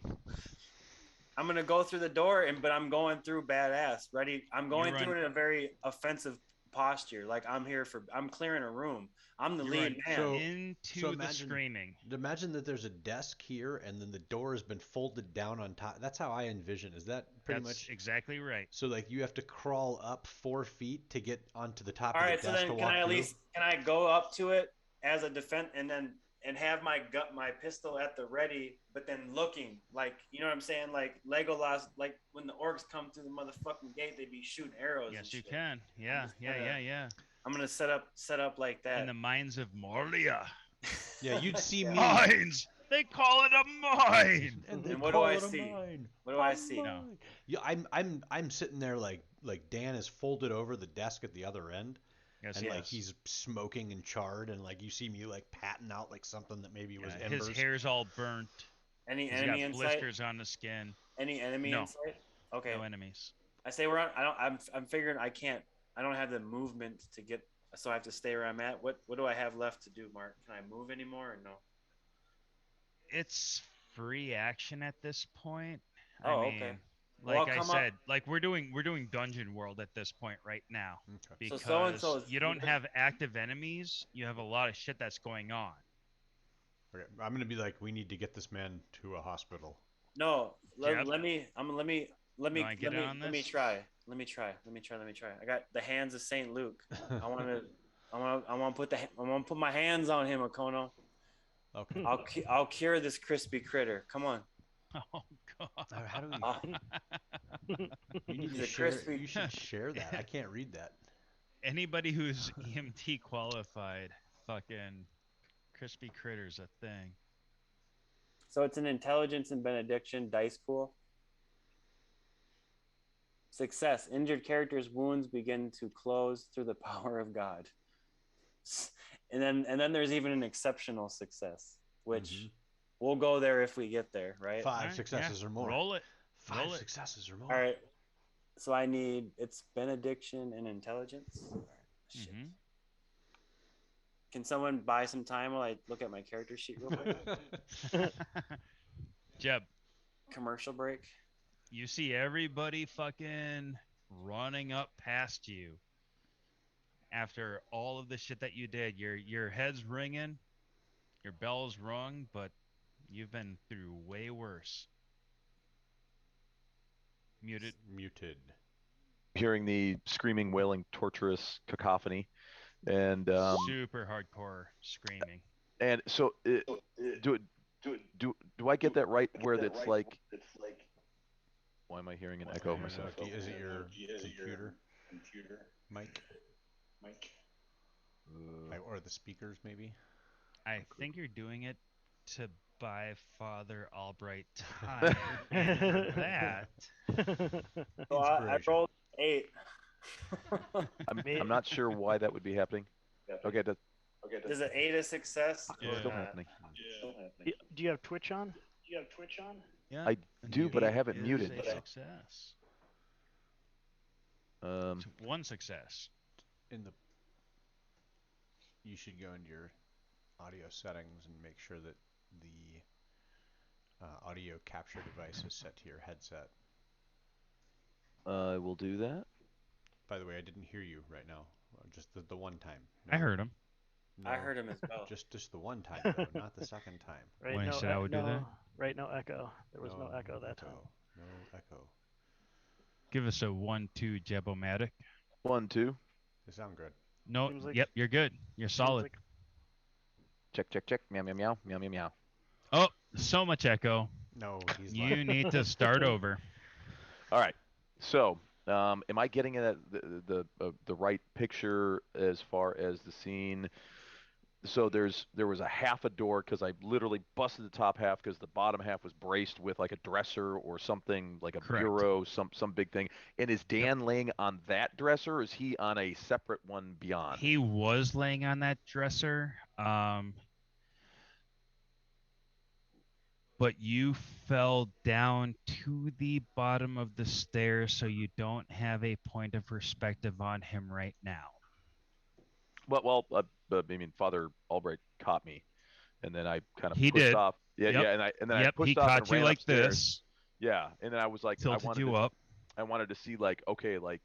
I'm gonna go through the door, but I'm going through badass. Ready? I'm going
You
through
run-
it in a very offensive
posture. Like I'm clearing a room. I'm the
You're
lead
right.
man.
Into
so
the
imagine-
screaming.
Imagine that there's a desk here, and then the door has been folded down on top. That's how I envision. Is that pretty
That's
much?
exactly right.
So like you have to crawl up 4 feet to get onto the top
All
of the
right, so
desk
then
to
can
walk
I at
through?
least can I go up to it as a defense and have my pistol at the ready, but then looking like, you know what I'm saying, like Legolas, like when the orcs come through the motherfucking gate, they be shooting arrows. and
Yes, you
shit.
can. Yeah,
just
yeah,
gonna-
yeah, yeah.
I'm gonna set up like that.
In the mines of Moria.
Yeah, you'd see
Yeah.
me.
Mines! They call it a mine!
And, they
And what do
call
I
it a
see?
mine.
What do I
A
see?
No.
mine. Yeah, I'm sitting there like Dan is folded over the desk at the other end,
Yes,
and
he
like
is.
he's smoking and charred, and like you see me like patting out like something that maybe was
Yeah,
embers.
his hair's all burnt.
Any
He's
enemy
got
insight?
blisters on the skin.
Any enemy
No.
insight? Okay.
No enemies.
I say we're on. I'm figuring I don't have the movement to get. So I have to stay where I'm at. What do I have left to do, Mark? Can I move anymore or no?
It's free action at this point.
Oh,
I
okay.
mean,
Well,
like
I'll
I
come up-
said, like we're doing Dungeon World at this point right now
Okay.
So
because
so-and-so is-
you don't have active enemies. You have a lot of shit that's going on.
Okay, I'm gonna be like, we need to get this man to a hospital.
No,
Jeb?
let me
Wanna get in on
let me
this?
try. Let me try. I got the hands of Saint Luke. I want to put my hands on him, Okono.
Okay.
I'll cure this crispy critter. Come on.
Oh god.
How do we?
Oh,
You need
He's
to
a
share.
crispy-
You should share that. I can't read that.
Anybody who's EMT qualified, fucking crispy critters a thing.
so it's an intelligence and benediction dice pool. Success. Injured characters' wounds begin to close through the power of God. And then there's even an exceptional success, which
Mhm.
we'll go there if we get there, right?
5
Alright,
successes
yeah,
or more.
Roll it.
5
roll it.
successes or more.
All right. So I need it's benediction and intelligence. All right. Shit.
Mhm.
Can someone buy some time while I look at my character sheet real quick?
Jeb,
Commercial break.
you see everybody fucking running up past you after all of the shit that you did. Your head's ringing, your bell's rung, but you've been through way worse. Muted.
Muted.
Hearing the screaming, wailing, torturous cacophony, and
Super hardcore screaming.
and so do I get that right? Where it's like, why am I hearing an echo of myself?
Is it your computer? Mic? Or the speakers, maybe?
I think you're doing it to buy Father Albright time. And for that,
So I
Inspiration.
rolled 8.
I'm not sure why that would be happening. Okay, that's
Is it 8 a success?
Yeah.
still
Or not?
happening.
Do you have Twitch on?
yeah,
I
the
do, but I
mute
have it
is
muted.
a success. It's one success.
You should go into your audio settings and make sure that the audio capture device is set to your headset.
I will do that.
By the way, I didn't hear you right now. Just the one time.
I heard him.
I
No,
heard him as well.
Just the one time, though, not the second time.
Right.
When you said I would do that?
Right. No echo. There was no echo that time.
No echo.
Give us a 1-2 Jebomatic.
1, 2.
They sound good.
No,
Seems like-
yep, you're good. You're
Seems
solid.
like-
Check. Meow, meow, meow, meow, meow, meow.
Oh, so much echo.
No, he's
You
like,
need to start over.
All right. So, am I getting at the right picture as far as the scene? So there was a half a door because I literally busted the top half because the bottom half was braced with like a dresser or something like a
Correct.
bureau, some big thing. And is Dan laying on that dresser, or is he on a separate one beyond?
He was laying on that dresser. But you fell down to the bottom of the stairs, so you don't have a point of perspective on him right now.
Well, I mean, Father Albright caught me, and then I kind of
He
pushed
did.
off. Yeah,
Yep.
yeah, and then I
Yep,
pushed
he
off and
caught you
ran
like
upstairs.
this,
Yeah, and then I was like,
tilted you
to,
up.
I wanted to see like, okay, like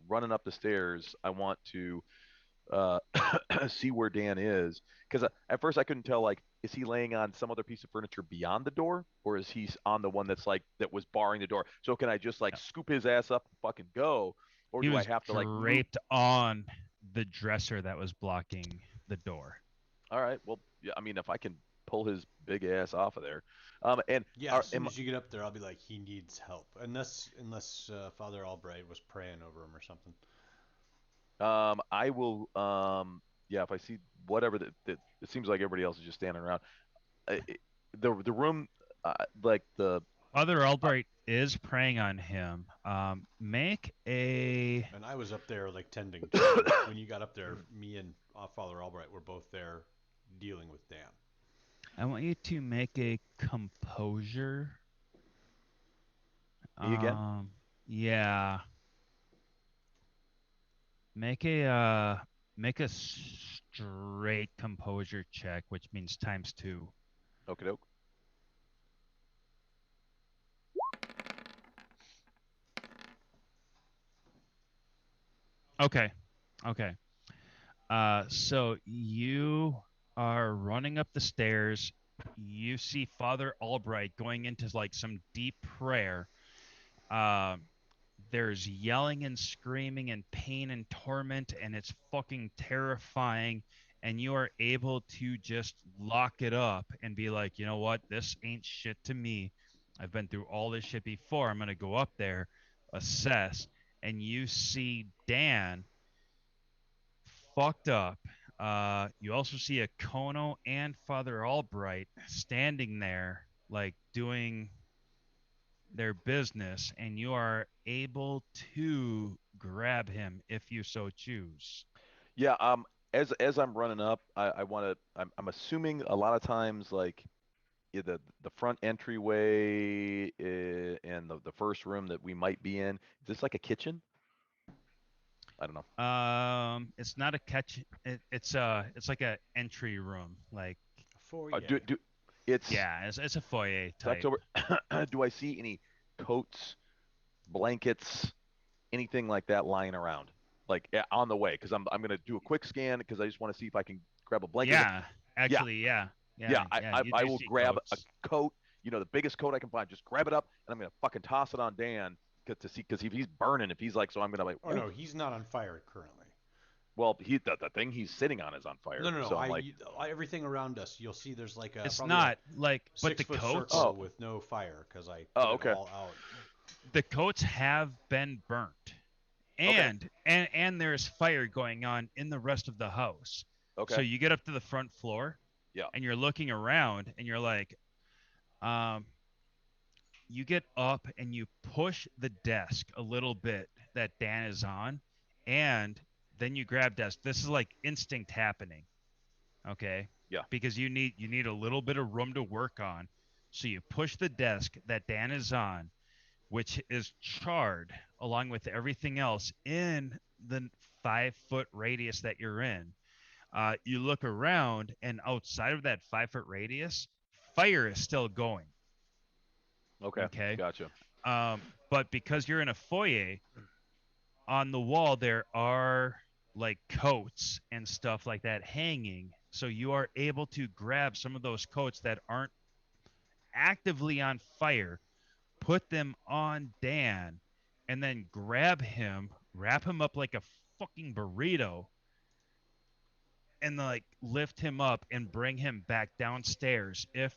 running up the stairs, I want to uh, see where Dan is, because at first I couldn't tell, like, is he laying on some other piece of furniture beyond the door, or is he on the one that's like that was barring the door? So can I just like
No.
scoop his ass up and fucking go, or
He
do I
was
have to like move?
draped on the dresser that was blocking the door.
All right, well, yeah, I mean, if I can pull his big ass off of there, and
Yeah, as soon as you get up there, I'll be like, he needs help. Unless Father Albright was praying over him or something.
I will, yeah, if I see whatever that, it seems like everybody else is just standing around. The room, like the
Father Albright is preying on him. Make a.
And I was up there like tending to him. When you got up there, me and Father Albright were both there dealing with Dan.
I want you to make a composure.
Me again?
Yeah. Make a straight composure check, which means ×2.
Okie doke.
Okay. Okay. So you are running up the stairs. You see Father Albright going into like some deep prayer. There's yelling and screaming and pain and torment, and it's fucking terrifying. And you are able to just lock it up and be like, you know what? This ain't shit to me. I've been through all this shit before. I'm going to go up there, assess. And you see Dan fucked up. You also see a Kono and Father Albright standing there, like doing their business, and you are able to grab him if you so choose.
Yeah. As I'm running up, I want to. I'm assuming a lot of times, like, the front entryway and the first room that we might be in. Is this like a kitchen? I don't know.
It's not a catch. It's like a entry room. Like,
For
It's
yeah, it's a foyer
so
type.
October. Do I see any coats, blankets, anything like that lying around, like, on the way? Because I'm gonna do a quick scan because I just want to see if I can grab a blanket.
Yeah, actually, yeah.
Yeah,
You
I
do
will
see
grab
coats.
a coat, the biggest coat I can find. Just grab it up, and I'm gonna fucking toss it on Dan to see, because if he's burning, if he's like, so I'm gonna like,
Oh no, he's not on fire currently.
well, the thing he's sitting on is on fire.
No.
So I'm like,
Everything around us, you'll see there's like a
It's
probably
not
a
like, but the
6-foot
coats,
circle with no fire because I
Oh,
put it
okay.
all out.
the coats have been burnt,
Okay.
and there's fire going on in the rest of the house.
okay,
So you get up to the front floor,
Yeah.
and you're looking around, and you're like, um, you get up and you push the desk a little bit that Dan is on, and then you grab desk. This is like instinct happening, okay?
Yeah.
Because you need a little bit of room to work on. So you push the desk that Dan is on, which is charred along with everything else in the 5-foot radius that you're in. You look around, and outside of that 5-foot radius, fire is still going.
okay,
Okay.
gotcha.
But because you're in a foyer, on the wall there are like coats and stuff like that hanging. So you are able to grab some of those coats that aren't actively on fire, put them on Dan, and then grab him, wrap him up like a fucking burrito, and like lift him up and bring him back downstairs if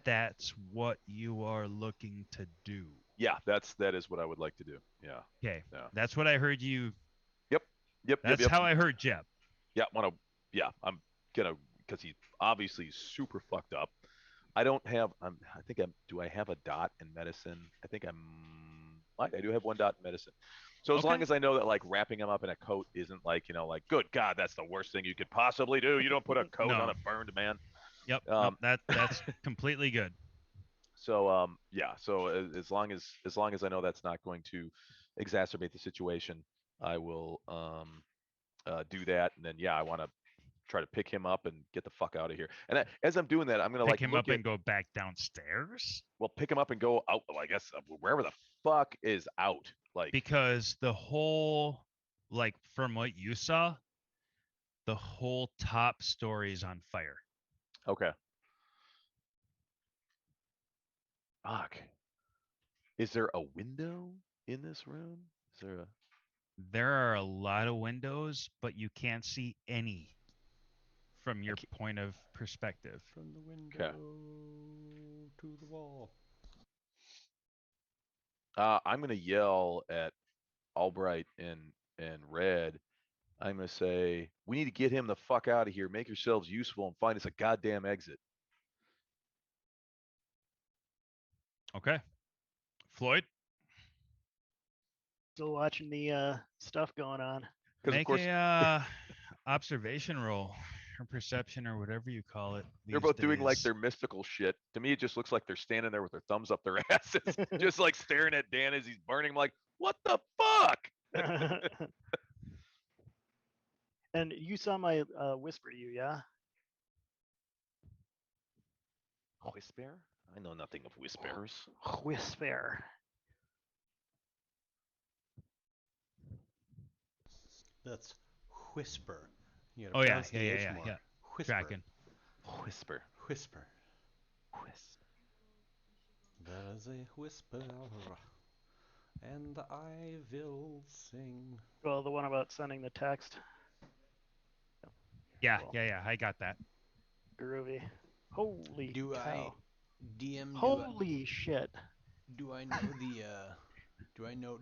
that's what you are looking to do.
Yeah, that is what I would like to do. Yeah,
Okay.
Yeah.
That's what I heard you.
yep,
That's how I heard Jeb.
Yeah, I'm gonna, because he's obviously super fucked up. I don't have. I think do I have a dot in medicine? I think I do have one dot in medicine. So as long
Okay.
as I know that, like, wrapping him up in a coat isn't like, like, good God, that's the worst thing you could possibly do. You don't put a coat on
No.
a burned man.
Yep.
Um,
Nope, that's completely good.
So yeah. So as long as I know that's not going to exacerbate the situation, I will do that. And then, yeah, I want to try to pick him up and get the fuck out of here. And as I'm doing that, I'm gonna
Pick
like
him
look
up
at
and go back downstairs.
well, pick him up and go out. Well, I guess wherever the fuck is out. Like,
because the whole, like from what you saw, the whole top story is on fire.
okay. Fuck. Is there a window in this room? Is there a?
There are a lot of windows, but you can't see any from your point of perspective.
From the window to the wall.
I'm gonna yell at Albright and Red. I'm gonna say, we need to get him the fuck out of here. Make yourselves useful and find us a goddamn exit.
Okay. Floyd,
Still watching the stuff going on.
Because of
make
course
a observation roll or perception or whatever you call it.
they're
these
both doing like
days.
their mystical shit. To me, it just looks like they're standing there with their thumbs up their asses, just like staring at Dan as he's burning. I'm like, what the fuck?
And you saw my whisper to you, yeah?
Whisper? I know nothing of whispers.
Whisper.
That's whisper. You gotta
Oh yeah,
pronounce the
yeah,
H
yeah,
more.
yeah.
Whisper.
Tracking.
Whisper.
Whisper.
Whisper.
There's a whisper, and I will sing.
Well, the one about sending the text.
Yeah,
Cool.
yeah. I got that.
Groovy. Holy
Do I
cow.
DM?
Holy shit.
Do I know the?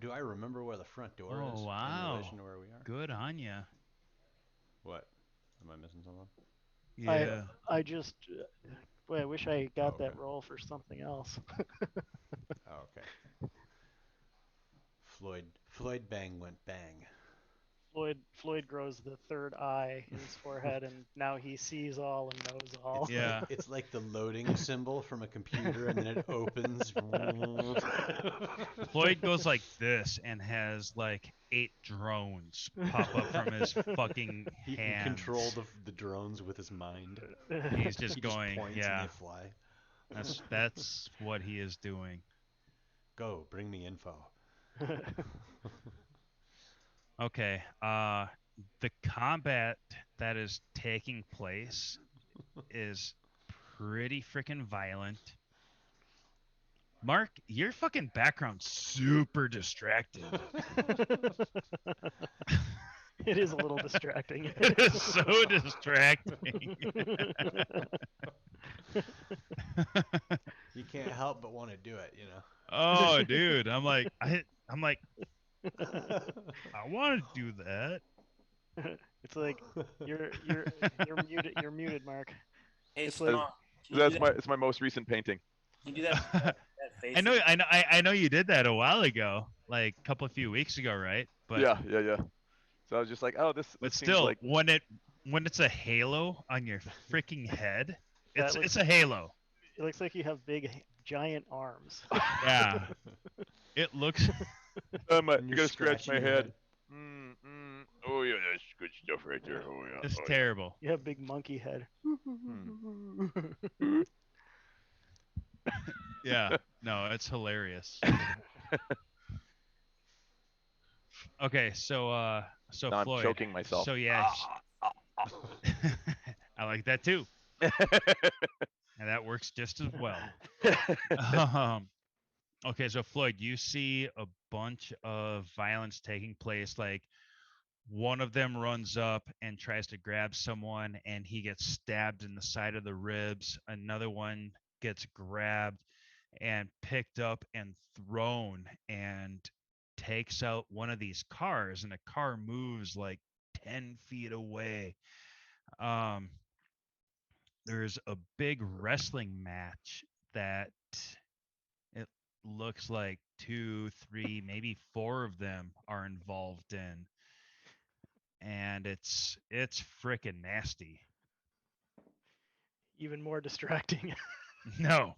Do I remember where the front door is
Oh
in
wow.
relation to where we are?
Good on ya.
What? Am I missing something?
Yeah.
I just, boy, I wish I got that
Okay.
roll for something else.
Oh, okay. Floyd bang went bang.
Floyd grows the third eye in his forehead, and now he sees all and knows all.
It's
Yeah.
like, it's like the loading symbol from a computer, and then it opens.
Floyd goes like this and has like 8 drones pop up from his fucking
He can
hands.
control the drones with his mind.
He's just
He
going,
just points
yeah.
and they fly.
That's what he is doing.
Go, bring me info.
Okay. The combat that is taking place is pretty freaking violent. Mark, your fucking background's super distracted.
It is a little distracting.
It is so distracting.
You can't help but want to do it, you know.
Oh, dude, I'm like, I want to do that.
It's like you're muted. You're muted, Mark.
Hey,
It's like-
Small, can you
That's
do
my it's my most recent painting.
Can you do that face?
I know you did that a while ago, like a few weeks ago, right? But
Yeah. So I was just like, oh, this
but
seems
still,
like
when it's a halo on your freaking head,
That
it's a halo.
It looks like you have big, giant arms.
Yeah, it looks.
you
you're
gotta scratch my
scratching your
head. Oh yeah, that's good stuff right there. Oh yeah.
It's
oh,
terrible.
You have big monkey head.
Yeah, no, it's hilarious. Okay, so
Now I'm
Floyd.
choking myself.
So yeah, I like that too, and that works just as well. Okay, so Floyd, you see a bunch of violence taking place. Like one of them runs up and tries to grab someone, and he gets stabbed in the side of the ribs. Another one gets grabbed and picked up and thrown and takes out one of these cars, and the car moves like 10 feet away. There's a big wrestling match that it looks like 2, 3, maybe 4 of them are involved in, and it's freaking nasty.
Even more distracting.
No,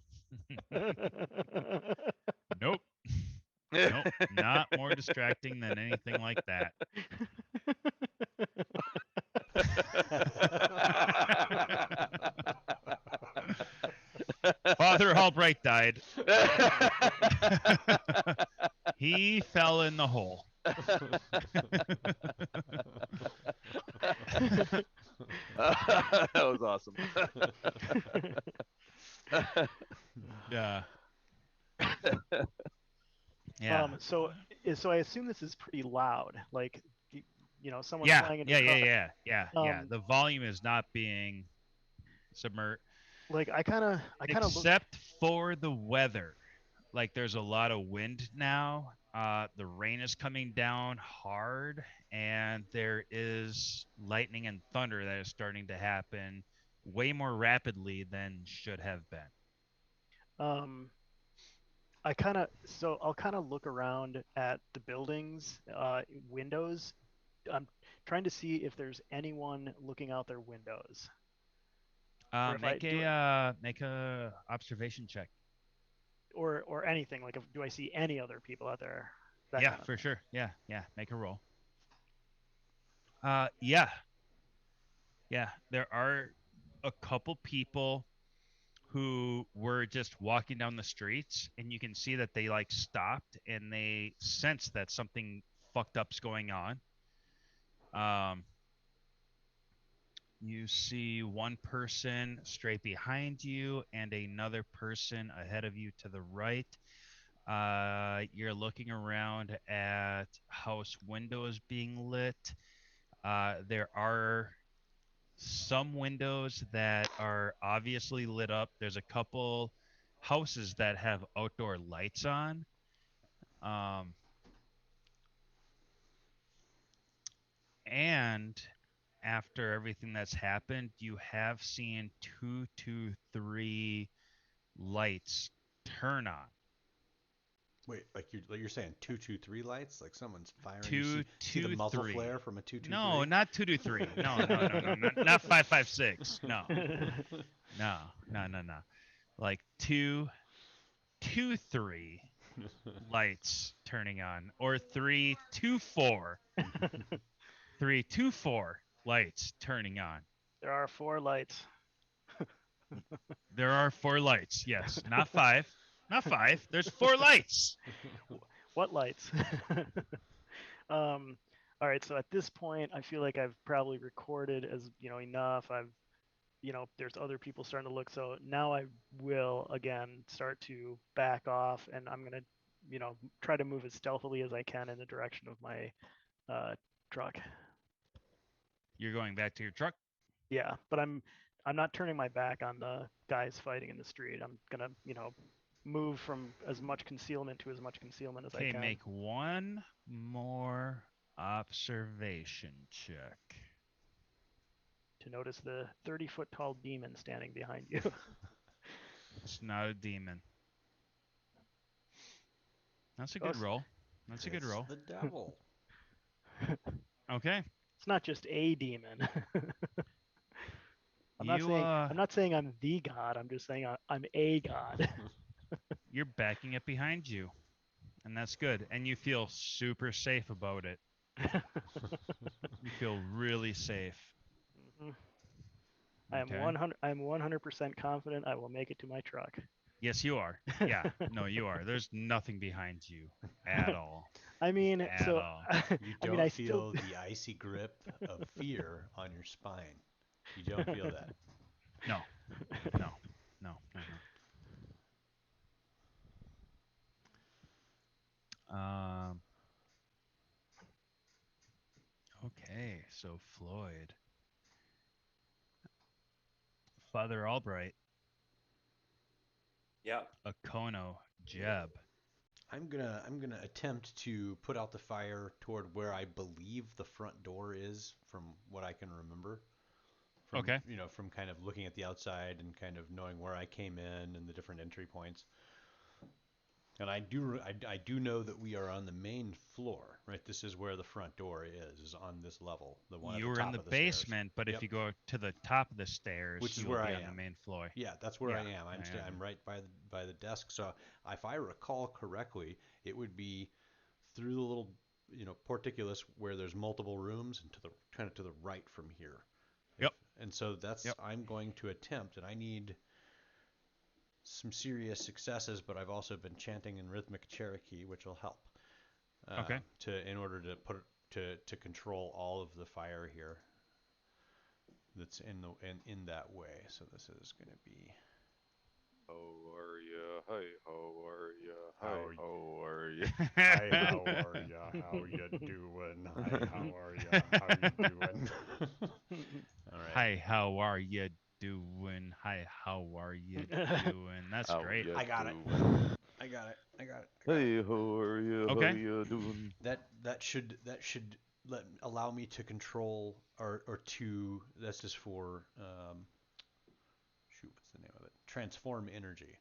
nope, nope, not more distracting than anything like that. Father Albright died. He fell in the hole.
That was awesome.
Yeah. Yeah.
So I assume this is pretty loud. Like, someone's
Yeah.
flying into
Yeah.
a car.
Yeah. Yeah. Yeah.
Um,
The volume is not being submerged,
Like I kind of look.
except for the weather. Like there's a lot of wind now. The rain is coming down hard, and there is lightning and thunder that is starting to happen way more rapidly than should have been.
Um, I'll kind of look around at the buildings, windows. I'm trying to see if there's anyone looking out their windows, or if I
Make
do,
a observation check.
or anything. Like, do I see any other people out there? That
Yeah,
kind of
for
thing.
sure. Yeah, yeah. Make a roll. Yeah, yeah. There are a couple people who were just walking down the streets, and you can see that they like stopped and they sense that something fucked up's going on. Um, you see one person straight behind you and another person ahead of you to the right. You're looking around at house windows being lit. There are some windows that are obviously lit up. There's a couple houses that have outdoor lights on. Um, and after everything that's happened, you have seen 2 to 3 lights turn on.
Wait, like you're saying 223 lights? Like someone's firing?
Two,
See the
two,
muzzle
three.
flare from a 223?
No, not 2 to 3. No, not 556. No, no. Like 2, 2, 3 lights turning on, or 3, 2, 4. 3, 2, 4 lights turning on.
There are 4 lights.
There are 4 lights. Yes, not 5. Not 5. There's 4 lights.
What lights? All right. So at this point, I feel like I've probably recorded as enough. There's other people starting to look. So now I will again start to back off, and I'm gonna, try to move as stealthily as I can in the direction of my truck.
You're going back to your truck.
Yeah, but I'm not turning my back on the guys fighting in the street. I'm gonna, move from as much concealment to as much concealment as I
Okay,
can.
make one more observation check.
To notice the 30-foot tall demon standing behind you.
It's not a demon. That's a good
Close.
roll. That's a good
It's
roll.
the devil.
Okay.
It's not just a demon. I'm
You
not saying I'm the god. I'm just saying I'm a god.
you're backing it behind you, and that's good. And you feel super safe about it. You feel really safe.
Mhm. I am
Okay.
100% confident I will make it to my truck.
Yes, you are. Yeah. No, you are. There's nothing behind you at all.
I mean,
At
so
all.
You
I
don't
mean, I
feel
still
the icy grip of fear on your spine. You don't feel that.
No. No. No. Okay, so Floyd. Father Albright,
Yeah.
Akono, Jeb.
I'm gonna attempt to put out the fire toward where I believe the front door is, from what I can remember. From
Okay.
from kind of looking at the outside and kind of knowing where I came in and the different entry points. And I do know that we are on the main floor, right? This is where the front door is on this level, the one at
You
the
were
top
in the
of the stairs.
basement, but
Yep.
if you go to the top of the stairs,
Which is
you
where
will be
I
on the
am.
main floor.
Yeah, that's where I
Yeah,
am.
yeah.
I'm right by the desk. So if I recall correctly, it would be through the little portcullis where there's multiple rooms and to the kind of to the right from here.
Yep.
And so that's
Yep.
I'm going to attempt, and I need some serious successes, but I've also been chanting in rhythmic Cherokee, which will help.
Okay.
In order to to control all of the fire here. That's in that way. So this is going to be.
How are ya? Hey, how are ya?
How
Hey,
y-
how are ya?
Hi, how are ya? How you doing? Hi, how are ya? How you doing? All right.
Hi, how are you doing? Hi, how are you doing? That's
How
great.
ya
I got it.
doing?
I got it. I got it.
Hey, how are ya? How
Okay.
ya doing?
That should allow me to control or to that's just for shoot, what's the name of it? Transform energy.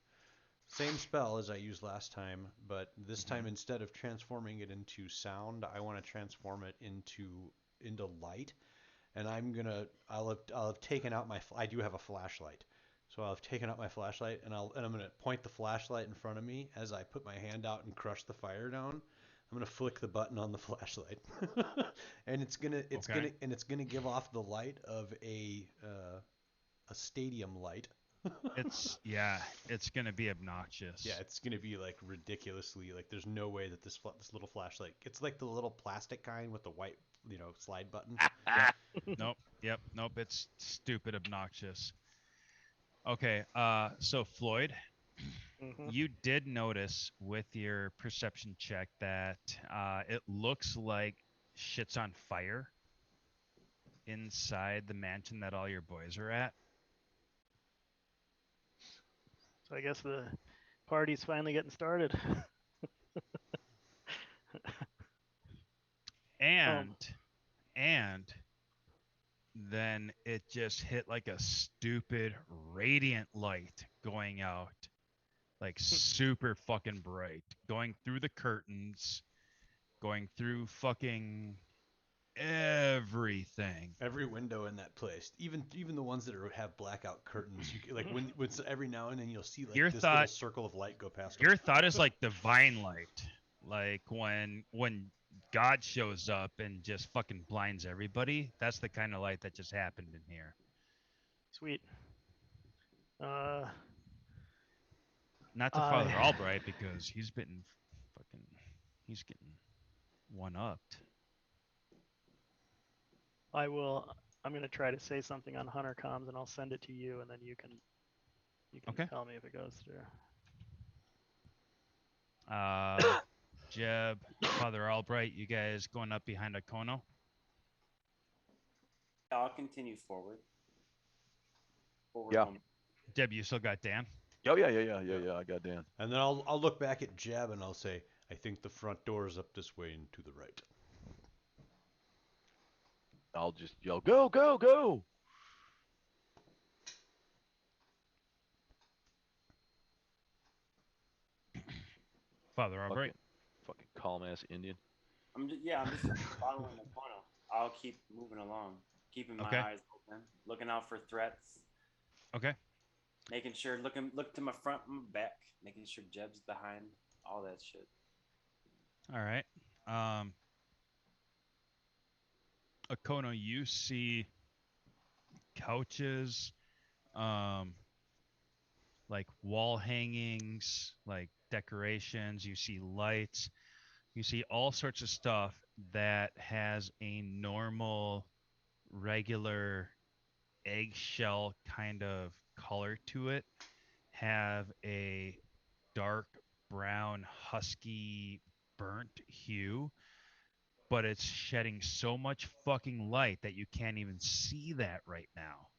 Same spell as I used last time, but this time instead of transforming it into sound, I want to transform it into light. And I'll have taken out I do have a flashlight. So I'll have taken out my flashlight and I'm gonna point the flashlight in front of me as I put my hand out and crush the fire down. I'm gonna flick the button on the flashlight, and it's gonna give off the light of a stadium light.
It's gonna be obnoxious.
Yeah, it's gonna be like ridiculously like. There's no way that this little flashlight. It's like the little plastic kind with the white, slide button.
Nope. Yep. Nope. It's stupid obnoxious. Okay. So Floyd,
Mhm.
you did notice with your perception check that it looks like shit's on fire inside the mansion that all your boys are at.
So I guess the party's finally getting started.
And and then it just hit like a stupid radiant light going out, like super fucking bright, going through the curtains, going through fucking everything.
Every window in that place, even the ones that have blackout curtains, like when every now and then you'll see like
Your
this little
thought
circle of light go past.
your thought is like divine light, like when God shows up and just fucking blinds everybody. That's the kind of light that just happened in here.
Sweet. Uh,
Not to Father Albright because he's getting one upped.
I will. I'm gonna try to say something on Hunter comms, and I'll send it to you, and then you can
Okay.
tell me if it goes through.
Jeb, Father Albright, you guys going up behind Okono?
I'll continue forward.
Yeah.
Home.
Jeb, you still got Dan?
Oh yeah. I got Dan.
And then I'll look back at Jeb and I'll say, I think the front door is up this way and to the right.
I'll just yell, go, go, go.
Father Albright?
Fucking calm ass Indian.
I'm just following the corner. I'll keep moving along, keeping my
Okay.
eyes open, looking out for threats,
Okay.
making sure look to my front and my back, making sure Jeb's behind, all that shit.
All right. Okono, you see couches, like wall hangings, like decorations. You see lights. You see all sorts of stuff that has a normal, regular eggshell kind of color to it, have a dark brown, husky, burnt hue, but it's shedding so much fucking light that you can't even see that right now.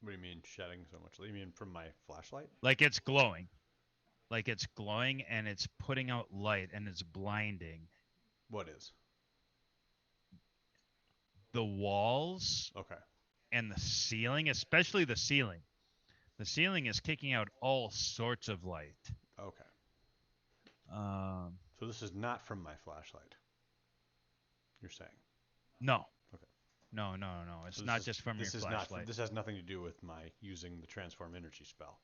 What do you mean shedding so much? You mean from my flashlight?
Like it's glowing. Like it's glowing and it's putting out light and it's blinding.
What is?
The walls
Okay.
and the ceiling, especially the ceiling. The ceiling is kicking out all sorts of light.
Okay.
Um,
So this is not from my flashlight. You're saying?
no.
Okay.
No. It's
So
not just from your
this is
flashlight.
not. This has nothing to do with my using the transform energy spell.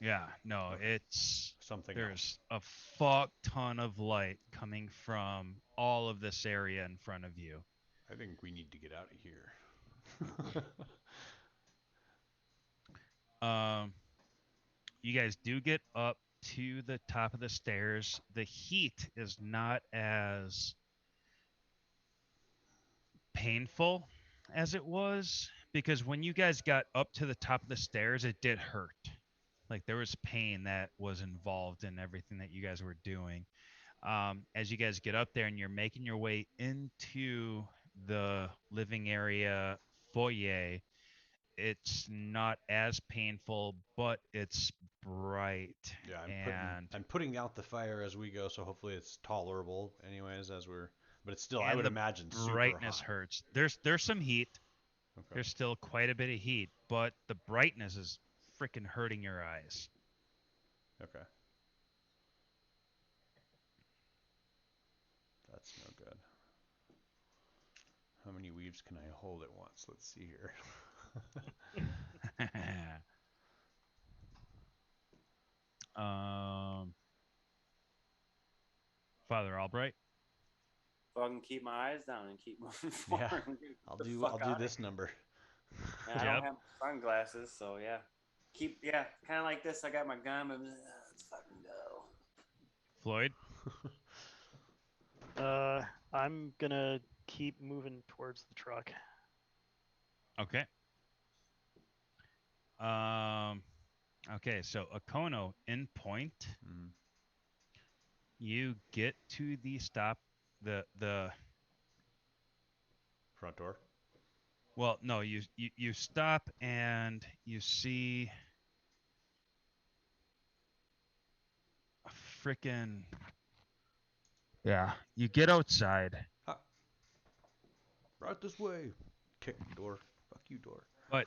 Yeah, no,
Okay.
it's
Something
there's a fuck ton of light coming from all of this area in front of you.
I think we need to get out of here.
You guys do get up to the top of the stairs, the heat is not as painful as it was, because when you guys got up to the top of the stairs, it did hurt. Like there was pain that was involved in everything that you guys were doing. As you guys get up there and you're making your way into the living area foyer, it's not as painful, but it's bright.
Yeah,
and
I'm putting out the fire as we go, so hopefully it's tolerable anyways as we're but it's still I
and
would
the
imagine super
brightness
hot.
hurts. There's some heat.
Okay.
There's still quite a bit of heat, but the brightness is freaking hurting your eyes.
Okay. That's no good. How many weaves can I hold at once? Let's see here.
Father Albright.
Fucking keep my eyes down and keep moving forward.
Yeah,
Get
I'll
the
do
fuck outta
this
here.
number.
Yeah, I
Jeb?
don't have sunglasses, so yeah. Kind of like this. I got my gun, but let's fucking go.
Floyd.
I'm gonna keep moving towards the truck.
Okay. Okay, so Akono in point.
Mhm.
You get to the stop, the
Front door.
well, no, you stop and you see a freaking, yeah, you get outside,
Ha. Right this way. Kick the door. Fuck you, door.
but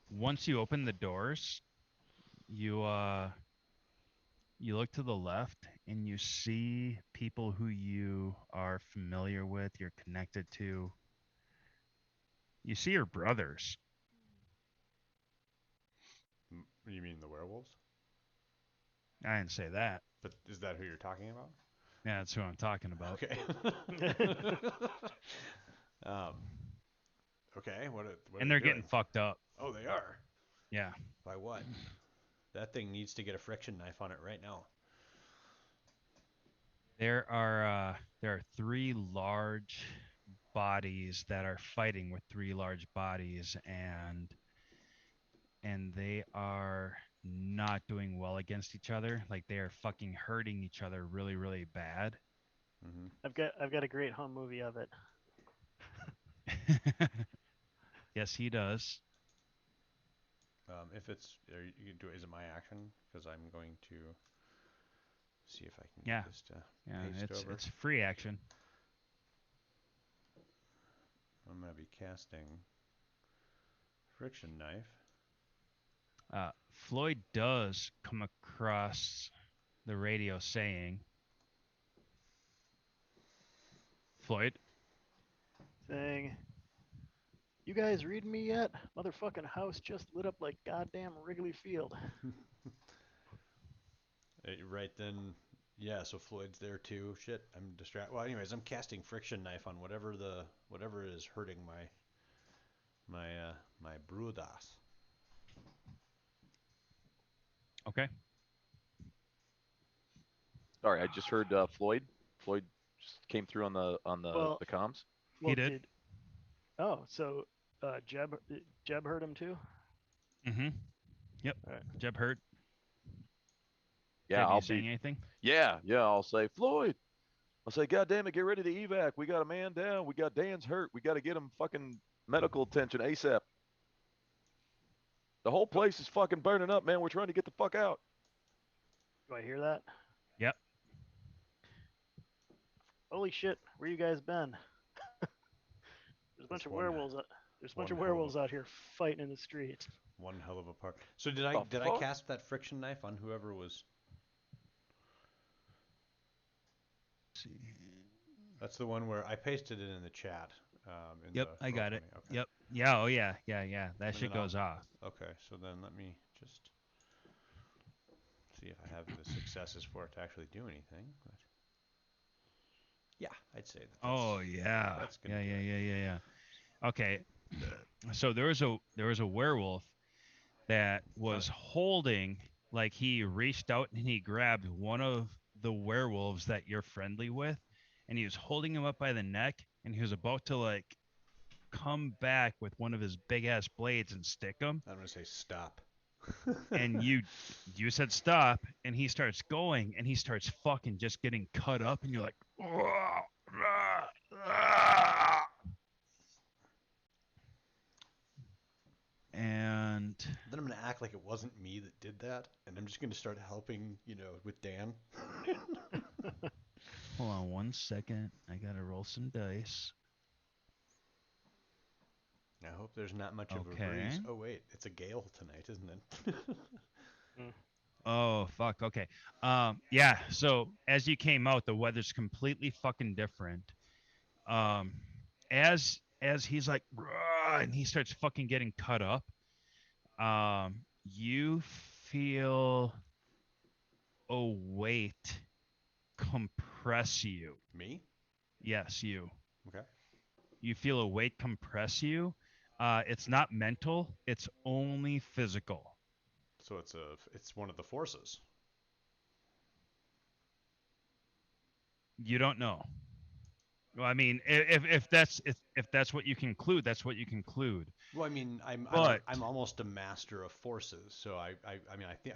once you open the doors, you you look to the left and you see people who you are familiar with, you're connected to. You see your brothers.
You mean the werewolves?
I didn't say that.
But is that who you're talking about?
Yeah, that's who I'm talking about.
Okay. um, okay. What
And
are
they're
they
getting
doing?
fucked up.
Oh, they are.
Yeah.
By what? That thing needs to get a friction knife on it right now.
There are 3 large bodies that are fighting with 3 large bodies, and they are not doing well against each other. Like they are fucking hurting each other really, really bad.
Mm-hmm.
I've got a great home movie of it.
Yes, he does.
If it's, you can do it. Is it my action? Because I'm going to see if I can
Yeah.
get this to
Yeah,
paste over.
it's free action.
I'm going to be casting friction knife.
Floyd does come across the radio saying, Floyd,
Saying, "You guys reading me yet? Motherfucking house just lit up like goddamn Wrigley Field."
Right then, yeah. So Floyd's there too. Shit, I'm distracted. Well, anyways, I'm casting friction knife on whatever is hurting my brudas.
okay.
Sorry, I just heard Floyd. Floyd just came through on the
Well,
the comms.
Well,
did.
Oh, so Jeb heard him too.
Mm-hmm. Yep.
All right.
Jeb heard.
Yeah,
Jeb,
I'll
you saying
be.
anything?
Yeah, I'll say Floyd. I'll say, God damn it, get ready to evac. We got a man down. We got Dan's hurt. We got to get him fucking medical attention ASAP. The whole place is fucking burning up, man. We're trying to get the fuck out.
Do I hear that?
Yep.
Holy shit, where you guys been? There's a bunch of werewolves. There's a bunch of werewolves out here fighting in the street.
One hell of a part. So did I cast that friction knife on whoever was?
Let's see.
That's the one where I pasted it in the chat.
Yep, I got it.
Okay.
Yep. Yeah. Oh yeah. Yeah. That
And
shit
then
goes off.
Okay, so then let me just see if I have the successes for it to actually do anything. But yeah, I'd say that.
Oh yeah.
That's gonna
Yeah. Okay. So there was a werewolf that was holding like he reached out and he grabbed one of the werewolves that you're friendly with, and he was holding him up by the neck, and he was about to like come back with one of his big ass blades and stick him.
I'm gonna say stop.
And you said stop, and he starts going, and he starts fucking just getting cut up, and you're like, and
Then I'm gonna act like it wasn't me that did that, and I'm just gonna start helping, with Dan.
hold on 1 second, I gotta roll some dice.
I hope there's not much of a
Okay.
breeze. Oh wait, it's a gale tonight, isn't it?
Oh fuck. Okay. Yeah. So as you came out, the weather's completely fucking different. Um, as he's like, "Rah," and he starts fucking getting cut up. You feel a weight compress you.
Me?
Yes, you.
Okay.
You feel a weight compress you. It's not mental. It's only physical.
So it's one of the forces.
You don't know. Well, I mean, if that's what you conclude, that's what you conclude.
Well, I mean,
But
I'm almost a master of forces, so I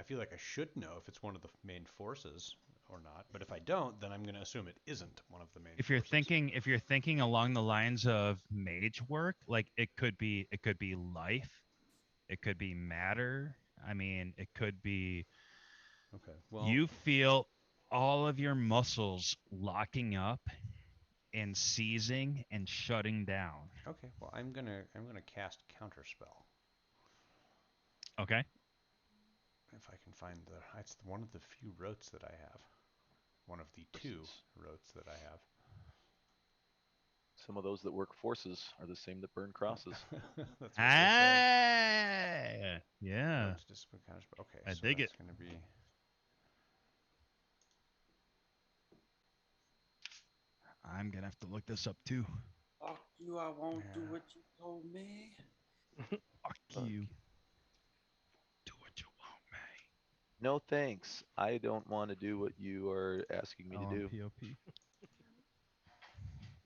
feel like I should know if it's one of the main forces or not. But if I don't, then I'm going to assume it isn't one of the main
if you're
forces.
thinking along the lines of mage work, like it could be life, it could be matter. I mean, it could be
Okay. Well,
you feel all of your muscles locking up and seizing and shutting down.
okay. Well, I'm gonna cast counterspell
Okay.
if I can find the. It's one of the few rotes that I have. One of the two
Forces.
rotes that I have.
Some of those that work forces are the same that burn crosses.
That's what they say.
Yeah.
Rotes, discipline, counterspell. Okay,
I
so
dig
that's
it.
gonna be.
I'm gonna have to look this up too.
Fuck you! I won't do
Yeah.
what you told me.
Fuck
Fuck.
you. Do what you want, man.
No thanks. I don't want to do what you are asking me to do.
LMPOP.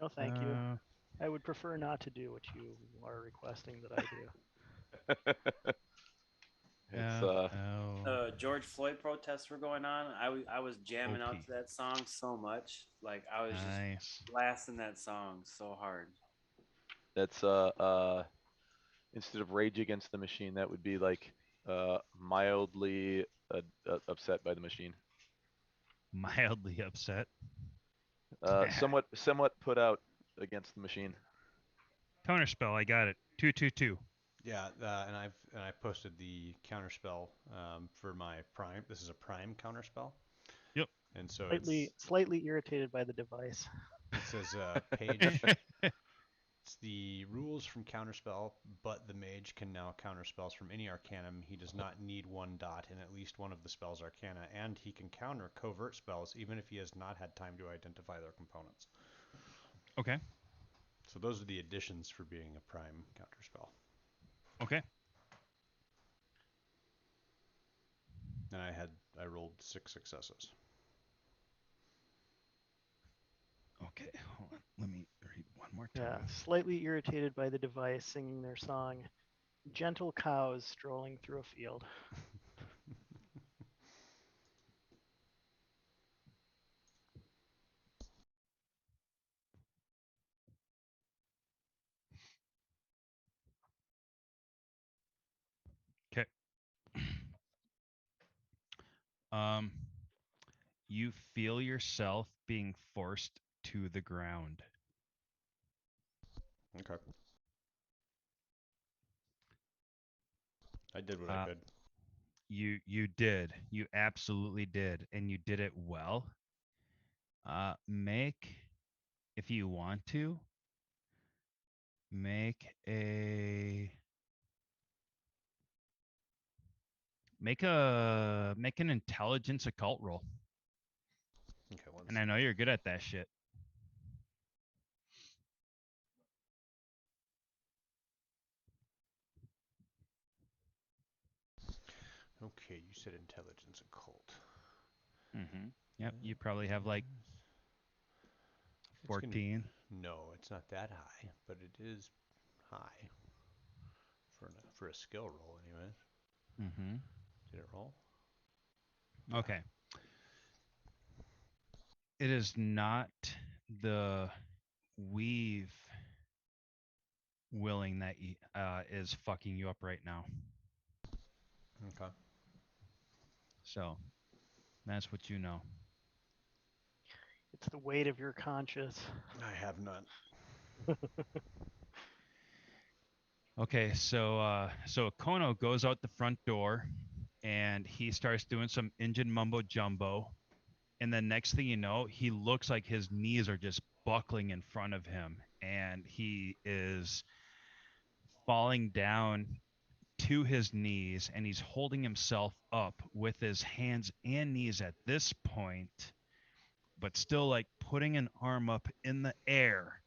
No, thank you. I would prefer not to do what you are requesting that I do.
It's
George Floyd protests were going on. I was jamming out
OP.
to that song so much. Like I was just
Nice.
blasting that song so hard.
that's instead of rage against the machine, that would be like mildly upset by the machine.
Mildly upset.
Somewhat put out against the machine.
Counterspell. I got it. 222.
Yeah, and I posted the counterspell for my prime. This is a prime counterspell.
Yep.
And so
Slightly irritated by the device.
it says page. It's the rules from counterspell, but the mage can now counter spells from any arcanum. He does not need one dot in at least one of the spell's arcana, and he can counter covert spells even if he has not had time to identify their components.
Okay.
So those are the additions for being a prime counterspell.
Okay.
And I rolled 6 successes.
Okay. Hold on. Let me read one more time.
Yeah, slightly irritated by the device singing their song, "Gentle Cows Strolling Through a Field."
Okay. You feel yourself being forced to the ground.
Okay. I did what I could.
You did. You absolutely did, and you did it well. Make, if you want to, make a make an intelligence occult roll.
Okay,
And I know you're good at that shit.
Okay, you said intelligence occult.
Mm-hmm. Yep. You probably have like
It's gonna-
14.
No, it's not that high, but it is high for a skill roll, anyways.
Mm-hmm.
Did it roll?
Okay. It is not the weave willing that is fucking you up right now.
Okay.
So that's what you know.
It's the weight of your conscience.
I have none.
Okay, so Kono goes out the front door and he starts doing some engine mumbo jumbo. And then next thing you know, he looks like his knees are just buckling in front of him and he is falling down to his knees and he's holding himself up with his hands and knees at this point, but still like putting an arm up in the air,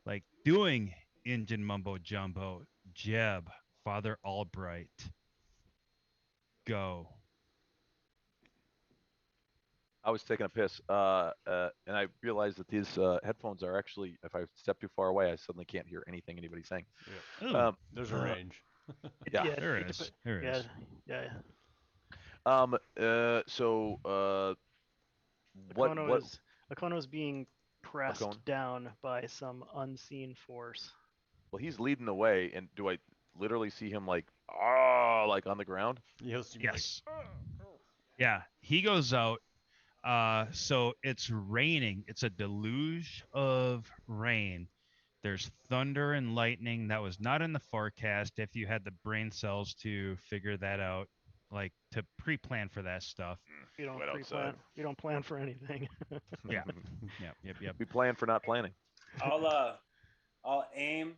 like doing engine mumbo jumbo. Jeb, Father Albright, go.
I was taking a piss, and I realized that these headphones are actually, if I step too far away, I suddenly can't hear anything anybody's saying.
Ooh,
There's a
Uh,
range.
Yeah.
there
it
is.
dep-
There
yeah,
is.
yeah.
What
Akono is being pressed
Akon?
down by some unseen force.
Well, he's leading the way, and do I literally see him like on the ground?
Yes.
Yes. Yeah, he goes out. So it's raining. It's a deluge of rain. There's thunder and lightning that was not in the forecast if you had the brain cells to figure that out, like to pre-plan for that stuff.
We don't
Wet
pre-plan.
outside.
We don't plan for anything.
Yeah. Yep.
We plan for not planning.
I'll aim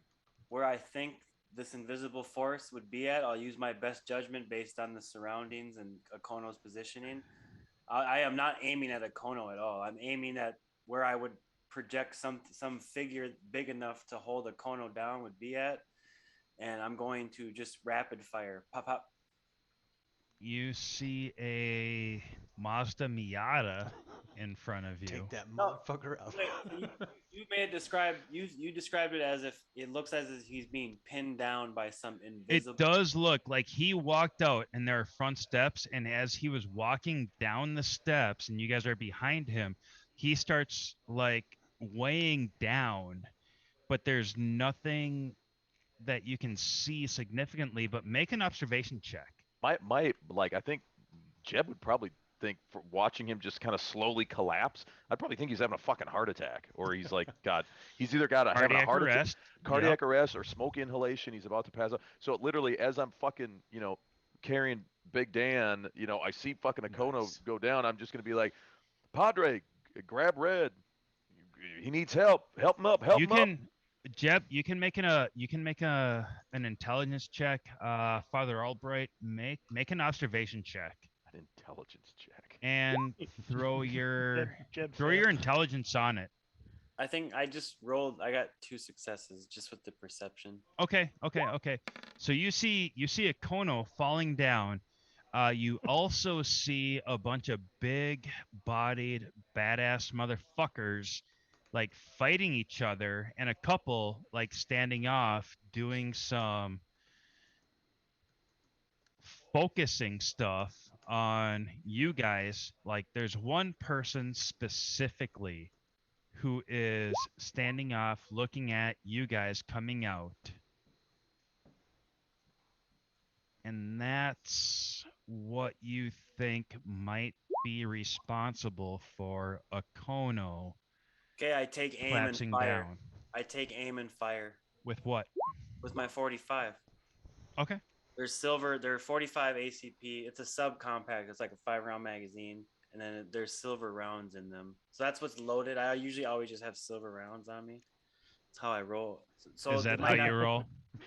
where I think this invisible force would be at. I'll use my best judgment based on the surroundings and Akono's positioning. I am not aiming at Akono at all. I'm aiming at where I would project some figure big enough to hold Akono down would be at, and I'm going to just rapid fire. Pop pop.
You see a Mazda Miata in front of you.
Take that
No,
motherfucker out.
Wait, you may have described you described it as if it looks as if he's being pinned down by some
It
invisible.
does look like he walked out and there are front steps, and as he was walking down the steps and you guys are behind him, he starts like weighing down, but there's nothing that you can see significantly, but make an observation check.
My like I think Jeb would probably think for watching him just kind of slowly collapse. I'd probably think he's having a fucking heart attack, or he's like he's either got having a
Cardiac
heart attack,
arrest.
cardiac arrest, or smoke inhalation. He's about to pass out. So literally, as I'm fucking carrying Big Dan, I see fucking Akono
Nice.
go down. I'm just gonna be like, Padre, grab Red. He needs help. Help him up. Help
You
him up.
can, Jeb. You can make an intelligence check. Father Albright, make an observation check
An intelligence check.
and throw your
Jeb
throw your
failed.
intelligence on it.
I think I just rolled. I got 2 successes just with the perception.
Okay. So you see a Kono falling down. You also see a bunch of big-bodied, badass motherfuckers like fighting each other, and a couple like standing off doing some focusing stuff on you guys. Like there's one person specifically who is standing off looking at you guys coming out. And that's what you think might be responsible for Akono
Okay, I take aim and
collapsing
fire.
down.
I take aim and fire
With what?
with my 45.
Okay.
There's silver. They're 45 ACP. It's a subcompact. It's like a 5-round magazine, and then there's silver rounds in them. So that's what's loaded. I usually always just have silver rounds on me. That's how I roll. So
Is that
it
how
might not-
you roll?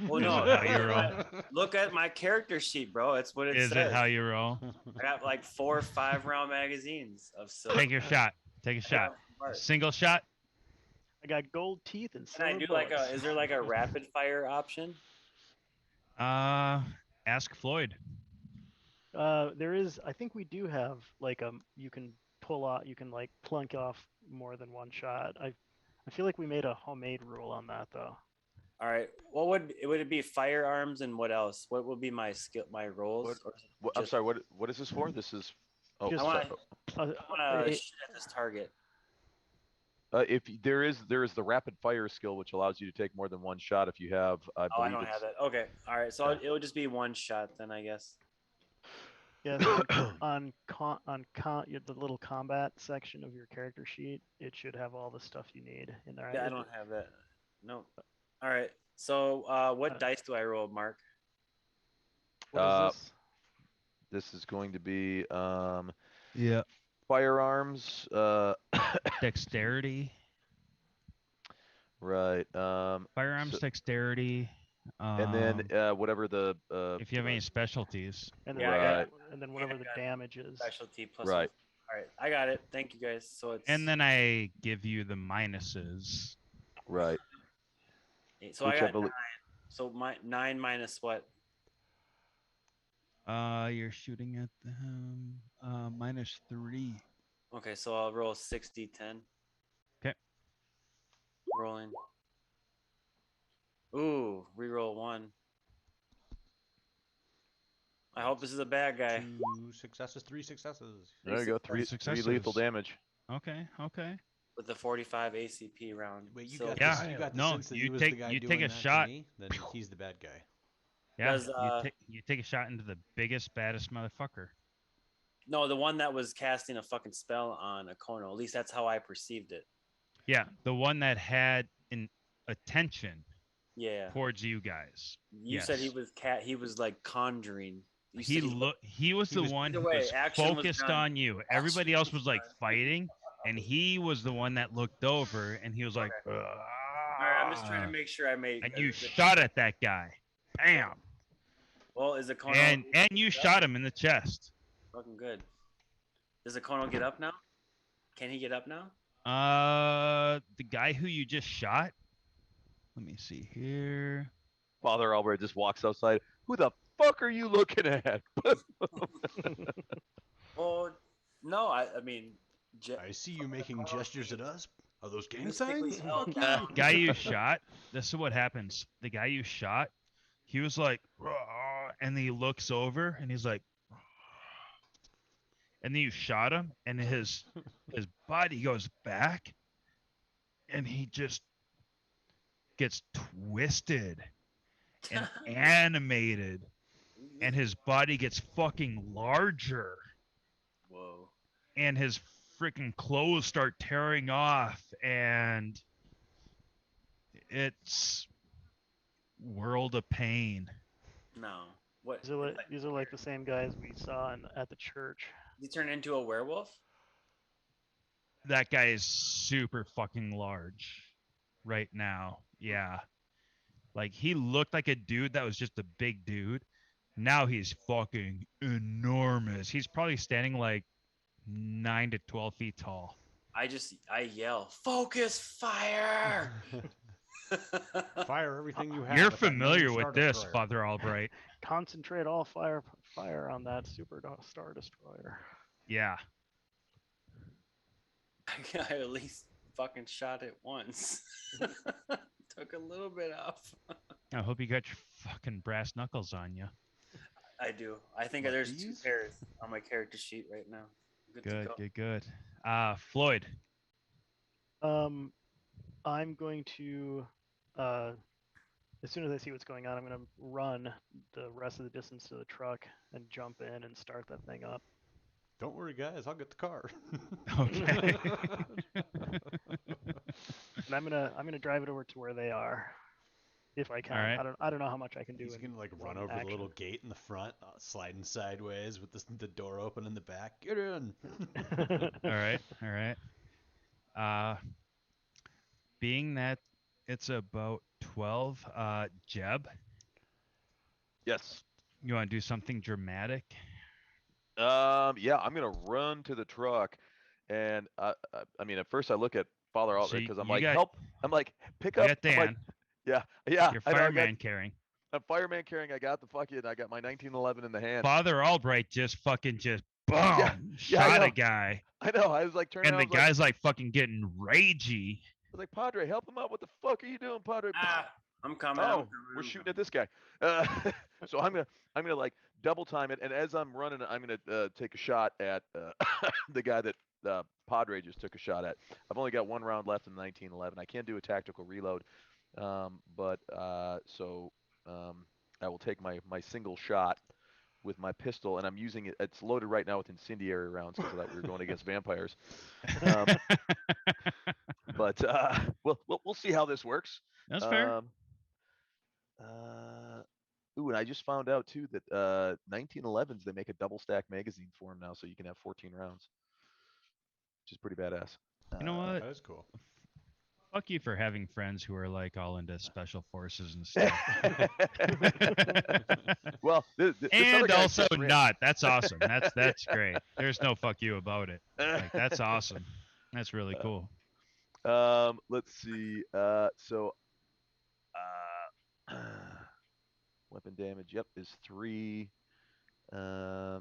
Well,
Is
no.
it how you roll?
Look at my character sheet, bro. It's what it
Is
says.
it how you roll?
I got like 4 5-round magazines of silver.
Take your shot. Take a shot. Single shot.
I got gold teeth and
Can I
silver
do like
bullets.
is there like a rapid fire option?
Ask Floyd.
There is. I think we do have like you can pull out. You can like plunk off more than one shot. I feel like we made a homemade rule on that though.
All right. What would it be? Firearms and what else? What would be my skill, my roles?
What-
Or is it
I'm
just-
sorry. What is this for? This is. Oh,
Just-
sorry.
Uh,
I want to
it-
shoot at this target.
If there is the rapid fire skill, which allows you to take more than one shot if you have. I
Oh, I
believe
don't
it's.
have that. Okay. All right. So
Yeah.
it would just be one shot then, I guess.
yeah, so the little combat section of your character sheet, it should have all the stuff you need in there.
Yeah, I don't have that. No. All right. So what dice do I roll, Mark?
What is
Uh,
this?
This is going to be
Yeah.
firearms.
Dexterity.
Right.
Firearms
so-
dexterity.
and then whatever the
if you have any specialties.
And
Yeah,
then,
I got
Right.
and then whatever the
got it.
damage is.
Specialty plus.
Right.
All right. I got it. Thank you guys. So it's
And then I give you the minuses.
right.
so
which
I
I
got
belie-
9. So my 9 minus what?
You're shooting at them. -3.
Okay, so I'll roll 60, 10.
'Kay.
Rolling. Ooh, reroll 1. I hope this is a bad guy.
2 successes, 3 successes.
There you go. Three lethal
successes.
damage.
Okay. Okay.
With the 45 ACP round.
Wait, you
So-
got
Yeah,
this, you got the
no,
sense that
you
he was
take-
the guy
you
doing
take a
that to
shot.
me, then he's the bad guy.
Yeah.
Does,
you take a shot into the biggest, baddest motherfucker.
No, the one that was casting a fucking spell on Akono. At least that's how I perceived it.
Yeah, the one that had an attention
Yeah.
towards you guys.
You said he
Yes.
was he was like conjuring. You
He
said
look. He was
he
the
was-
one
Either
who
way,
was
action was
focused
done.
on you. Everybody
Action
else
was
was like
done.
fighting, and he was the one that looked over, and he was like,
All right, I'm just trying to make sure I made.
and you
a good-
shot at that guy. Bam.
Well, is Akono
And you shot him in the chest.
fucking good? Does Akono get up now? Can he get up now?
The guy who you just shot. Let me see here.
Father Albert just walks outside. Who the fuck are you looking at?
Oh, no. I mean,
I see you making gestures at us. Are those gang
Mystically
signs?
held
Fuck
down.
yeah.
Guy you shot. This is what happens. The guy you shot, he was like, "Rah," and then he looks over and he's like, "Rah." And then you shot him, and his body goes back, and he just gets twisted and animated, and his body gets fucking larger,
Whoa.
and his freaking clothes start tearing off, and it's world of pain.
No. What?
These are like the same guys we saw at the church.
Did he turn into a werewolf?
That guy is super fucking large right now. Yeah. Like he looked like a dude that was just a big dude. Now he's fucking enormous. He's probably standing like 9 to 12 feet tall.
I yell, focus fire!
Fire everything you have.
You're
at that
familiar
main
with
Star
this,
Destroyer.
Father Albright.
Concentrate all fire on that Star Destroyer.
Yeah.
I at least fucking shot it once. Took a little bit off.
I hope you got your fucking brass knuckles on you.
I do. I think
What,
there's 2
these?
pairs on my character sheet right now. Good to
Good,
go.
good, good. Floyd.
I'm going to, as soon as I see what's going on, I'm going to run the rest of the distance to the truck and jump in and start that thing up.
Don't worry, guys. I'll get the car.
Okay.
And I'm gonna drive it over to where they are, if I can.
Alright.
I don't know how much I can do.
He's
in
gonna like run
one
over
action.
the little gate in the front, sliding sideways with the door open in the back. Get in.
All right, all right. Being that it's about 12, Jeb,
Yes.
you want to do something dramatic?
Yeah, I'm gonna run to the truck, and I mean, at first I look at Father
So
Albert because I'm
you
like,
got-
help. I'm like, pick
You
up.
got
I'm like,
Dan,
yeah.
your
I know, I got-
fireman carrying.
I'm fireman carrying. I got my 1911 in the hand.
Father Albright just fucking just boom
yeah, I
shot
know.
a guy,
I know. I was like turning
and
around.
the guy's like fucking getting ragey.
I was like, Padre, help him out. What the fuck are you doing, Padre?
I'm coming.
Oh, we're shooting at this guy. So I'm gonna like double time it, and as I'm running, I'm gonna take a shot at the guy that Padre just took a shot at. I've only got one round left in the 1911. I can't do a tactical reload, but I will take my single shot with my pistol, and I'm using it. It's loaded right now with incendiary rounds because we were going against vampires. But we'll see how this works.
That's fair.
Ooh, and I just found out too that 1911s they make a double stack magazine for them now, so you can have 14 rounds, which is pretty badass.
You know what?
That is cool.
Fuck you for having friends who are like all into special forces and stuff.
Well, this other
And
guy's
also
just rich.
not. That's awesome. That's great. There's no fuck you about it. Like, that's awesome. That's really cool.
Let's see. Weapon damage. Yep, is 3.
Where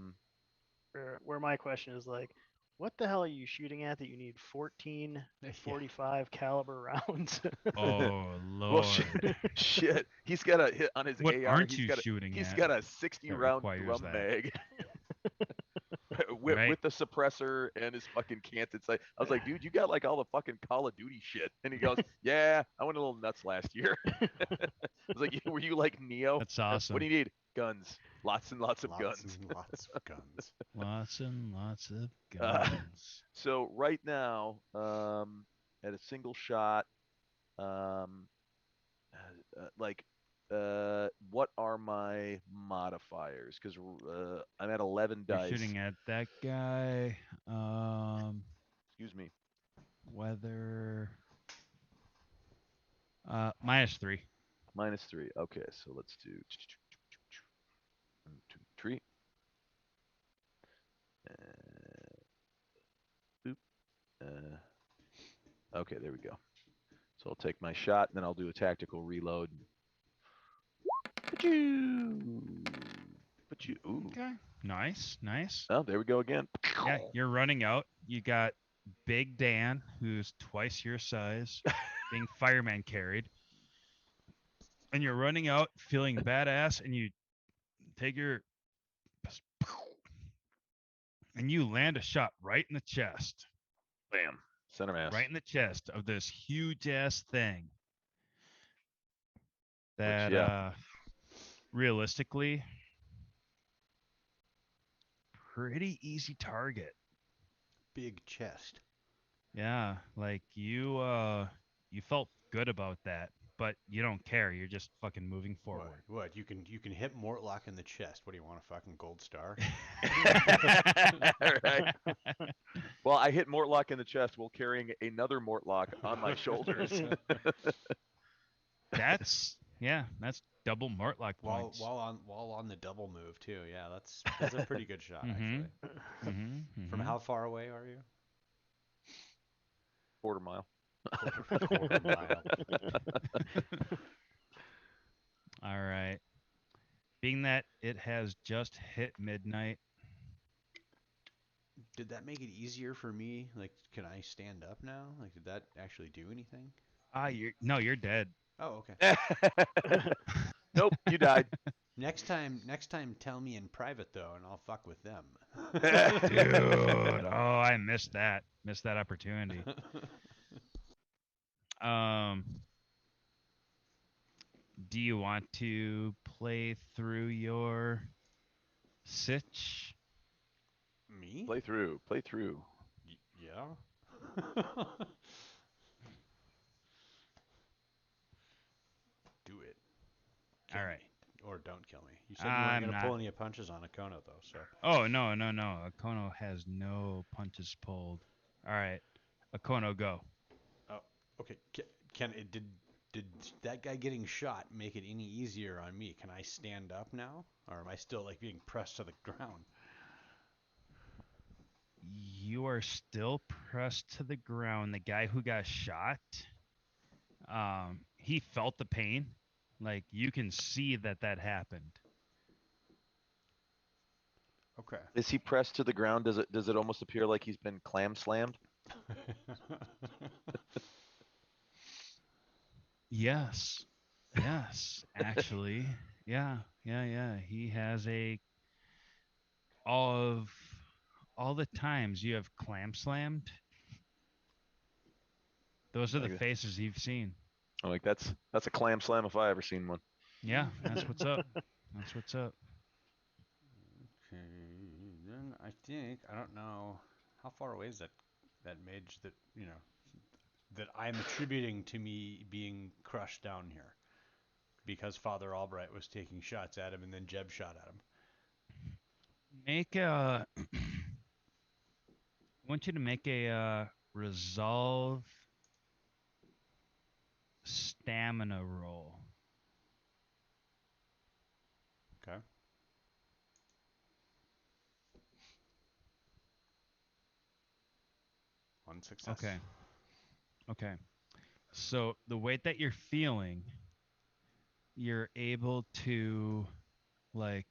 my question is like, what the hell are you shooting at that you need 14 45 caliber rounds?
Oh
Well,
lord.
shit. He's got a hit on his
What
AR.
aren't
he's
you
got a,
shooting
He's
at?
got a 60
that
round
requires
drum
that?
mag. with,
Right.
with the suppressor and his fucking canted sight. I was like, dude, you got like all the fucking Call of Duty shit. And he goes, yeah, I went a little nuts last year. I was like, were you like Neo?
That's awesome.
What do you need? Guns. Lots and lots of guns.
And lots of guns.
Lots and lots of
Uh,
guns.
So right now, at a single shot, what are my modifiers? Because I'm at 11
You're
dice.
shooting at that guy.
Excuse me.
Weather. -3.
-3. Okay, so let's do 1, 2, 3. Boop. Okay, there we go. So I'll take my shot, and then I'll do a tactical reload. Ooh.
Okay. Nice. Nice.
Oh, there we go again.
Yeah, you're running out. You got Big Dan, who's twice your size, being fireman carried. And you're running out feeling badass, and you take your and you land a shot right in the chest.
Bam. Center mass.
Right in the chest of this huge ass thing. That
yeah.
Realistically, pretty easy target.
Big chest.
Yeah, like you felt good about that, but you don't care. You're just fucking moving forward.
What? You can hit Mortlock in the chest. What do you want, a fucking gold star?
Right. Well, I hit Mortlock in the chest while carrying another Mortlock on my shoulders.
That's double Mortlock points.
while on the double move too. Yeah, that's a pretty good shot actually. From how far away are you?
Quarter mile.
Quarter mile.
All right. Being that it has just hit midnight.
Did that make it easier for me? Like, can I stand up now? Like, did that actually do anything?
You're dead.
Oh, okay.
Nope, you died.
Next time, tell me in private though, and I'll fuck with them.
Dude, oh, I missed that. Missed that opportunity. Do you want to play through your sitch?
Me?
Play through.
Yeah. Do it. Kill
All right.
me. Or don't kill me. You said you weren't gonna pull any punches on Akono though, so.
Oh no. Akono has no punches pulled. All right. Akono, go.
Oh, okay. Did that guy getting shot make it any easier on me? Can I stand up now, or am I still like being pressed to the ground?
You are still pressed to the ground. The guy who got shot, he felt the pain, Like you can see that happened.
Okay.
Is he pressed to the ground? Does it almost appear like he's been clam slammed?
Yes. Yes, actually. Yeah. Yeah, yeah. He has of all the times you have clam slammed, those are the
Like,
faces you've seen.
I'm like that's a clam slam if I ever seen one.
Yeah, that's what's up. That's what's up.
Okay, then I think I don't know how far away is that mage that that I'm attributing to me being crushed down here because Father Albright was taking shots at him and then Jeb shot at him.
Make a I want you to make a resolve stamina roll.
Okay. One success.
Okay. Okay. So the weight that you're feeling, you're able to like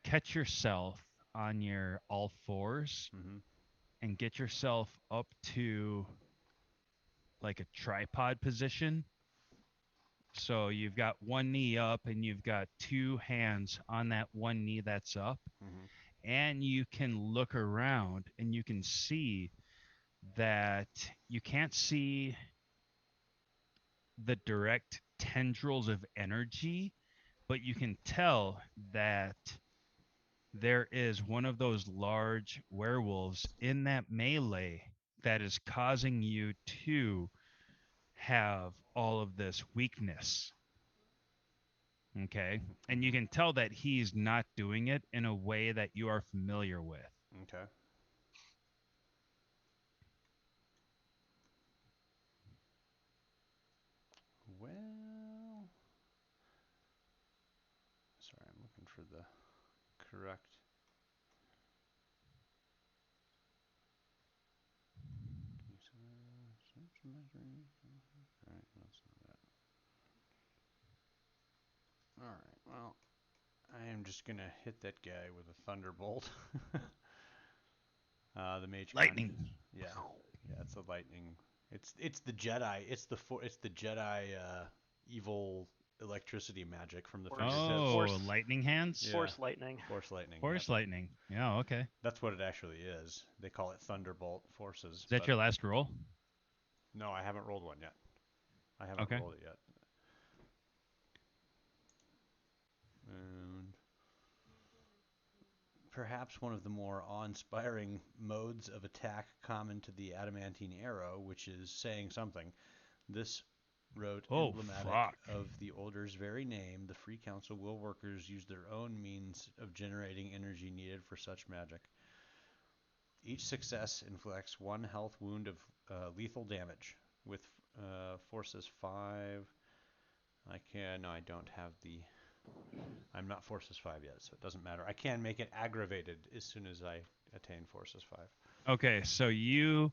catch yourself on your all fours
Mm-hmm.
and get yourself up to like a tripod position. So you've got one knee up and you've got two hands on that one knee that's up.
Mm-hmm.
And you can look around and you can see that you can't see the direct tendrils of energy, but you can tell that there is one of those large werewolves in that melee that is causing you to have all of this weakness. Okay. And you can tell that he's not doing it in a way that you are familiar with.
Okay. Well, sorry, I'm looking for the correct. All right, that's not that. All right, well, I am just gonna hit that guy with a thunderbolt. The mage
Lightning.
yeah, yeah, it's a lightning. It's the Jedi. It's the Jedi evil electricity magic from the
Force.
fingertips.
Oh,
Force.
lightning hands?
Yeah.
Force lightning.
Force lightning.
Force
Yep.
lightning. Yeah, okay.
That's what it actually is. They call it thunderbolt forces.
Is that
But
your last roll?
no, I haven't rolled one yet. I haven't
Okay.
rolled it yet. And perhaps one of the more awe-inspiring modes of attack common to the adamantine arrow, which is saying something. This wrote
Oh,
emblematic
fuck.
of the order's very name, the Free Council will workers use their own means of generating energy needed for such magic. Each success inflicts one health wound of lethal damage with forces 5. No, I don't have the. I'm not forces 5 yet, so it doesn't matter. I can make it aggravated as soon as I attain forces 5.
Okay, so you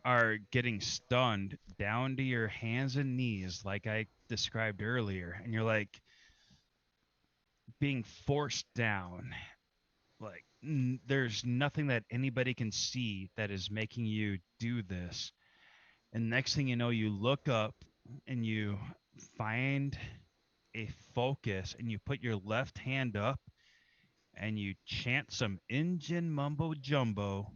are getting stunned down to your hands and knees, like I described earlier, and you're like being forced down. Like, there's nothing that anybody can see that is making you do this. And next thing you know, you look up and you find a focus and you put your left hand up and you chant some Injun mumbo jumbo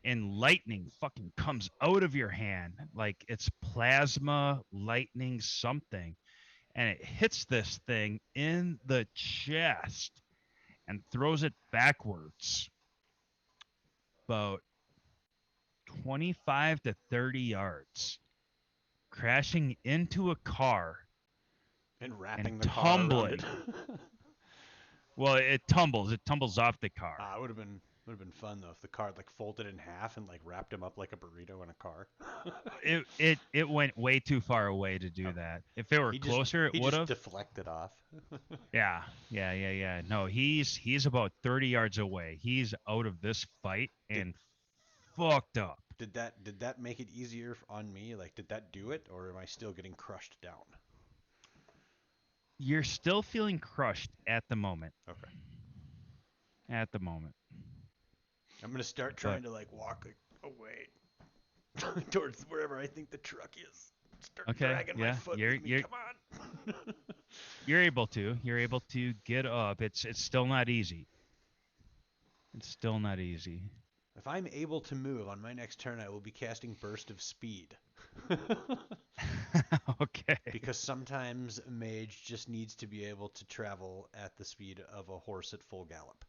and lightning fucking comes out of your hand like it's plasma lightning something, and it hits this thing in the chest and throws it backwards about 25 to 30 yards, crashing into a car
And wrapping
and
the car around
tumbling.
it.
Well, it tumbles off the car.
It would have been fun though if the car like folded in half and like wrapped him up like a burrito in a car.
It went way too far away to do that. If it were closer, it
he
would
just
have.
deflected off.
Yeah. No, he's about 30 yards away. He's out of this fight and fucked up.
Did that make it easier on me? Like, did that do it, or am I still getting crushed down?
you're still feeling crushed at the moment.
Okay.
At the moment.
I'm gonna start trying to like walk like, away towards wherever I think the truck is. Start
Okay,
dragging my
yeah,
foot
you're-
with me.
you're-
Come on.
You're able to. You're able to get up. It's still not easy. It's still not easy.
If I'm able to move on my next turn, I will be casting Burst of Speed.
Okay.
Because sometimes a mage just needs to be able to travel at the speed of a horse at full gallop.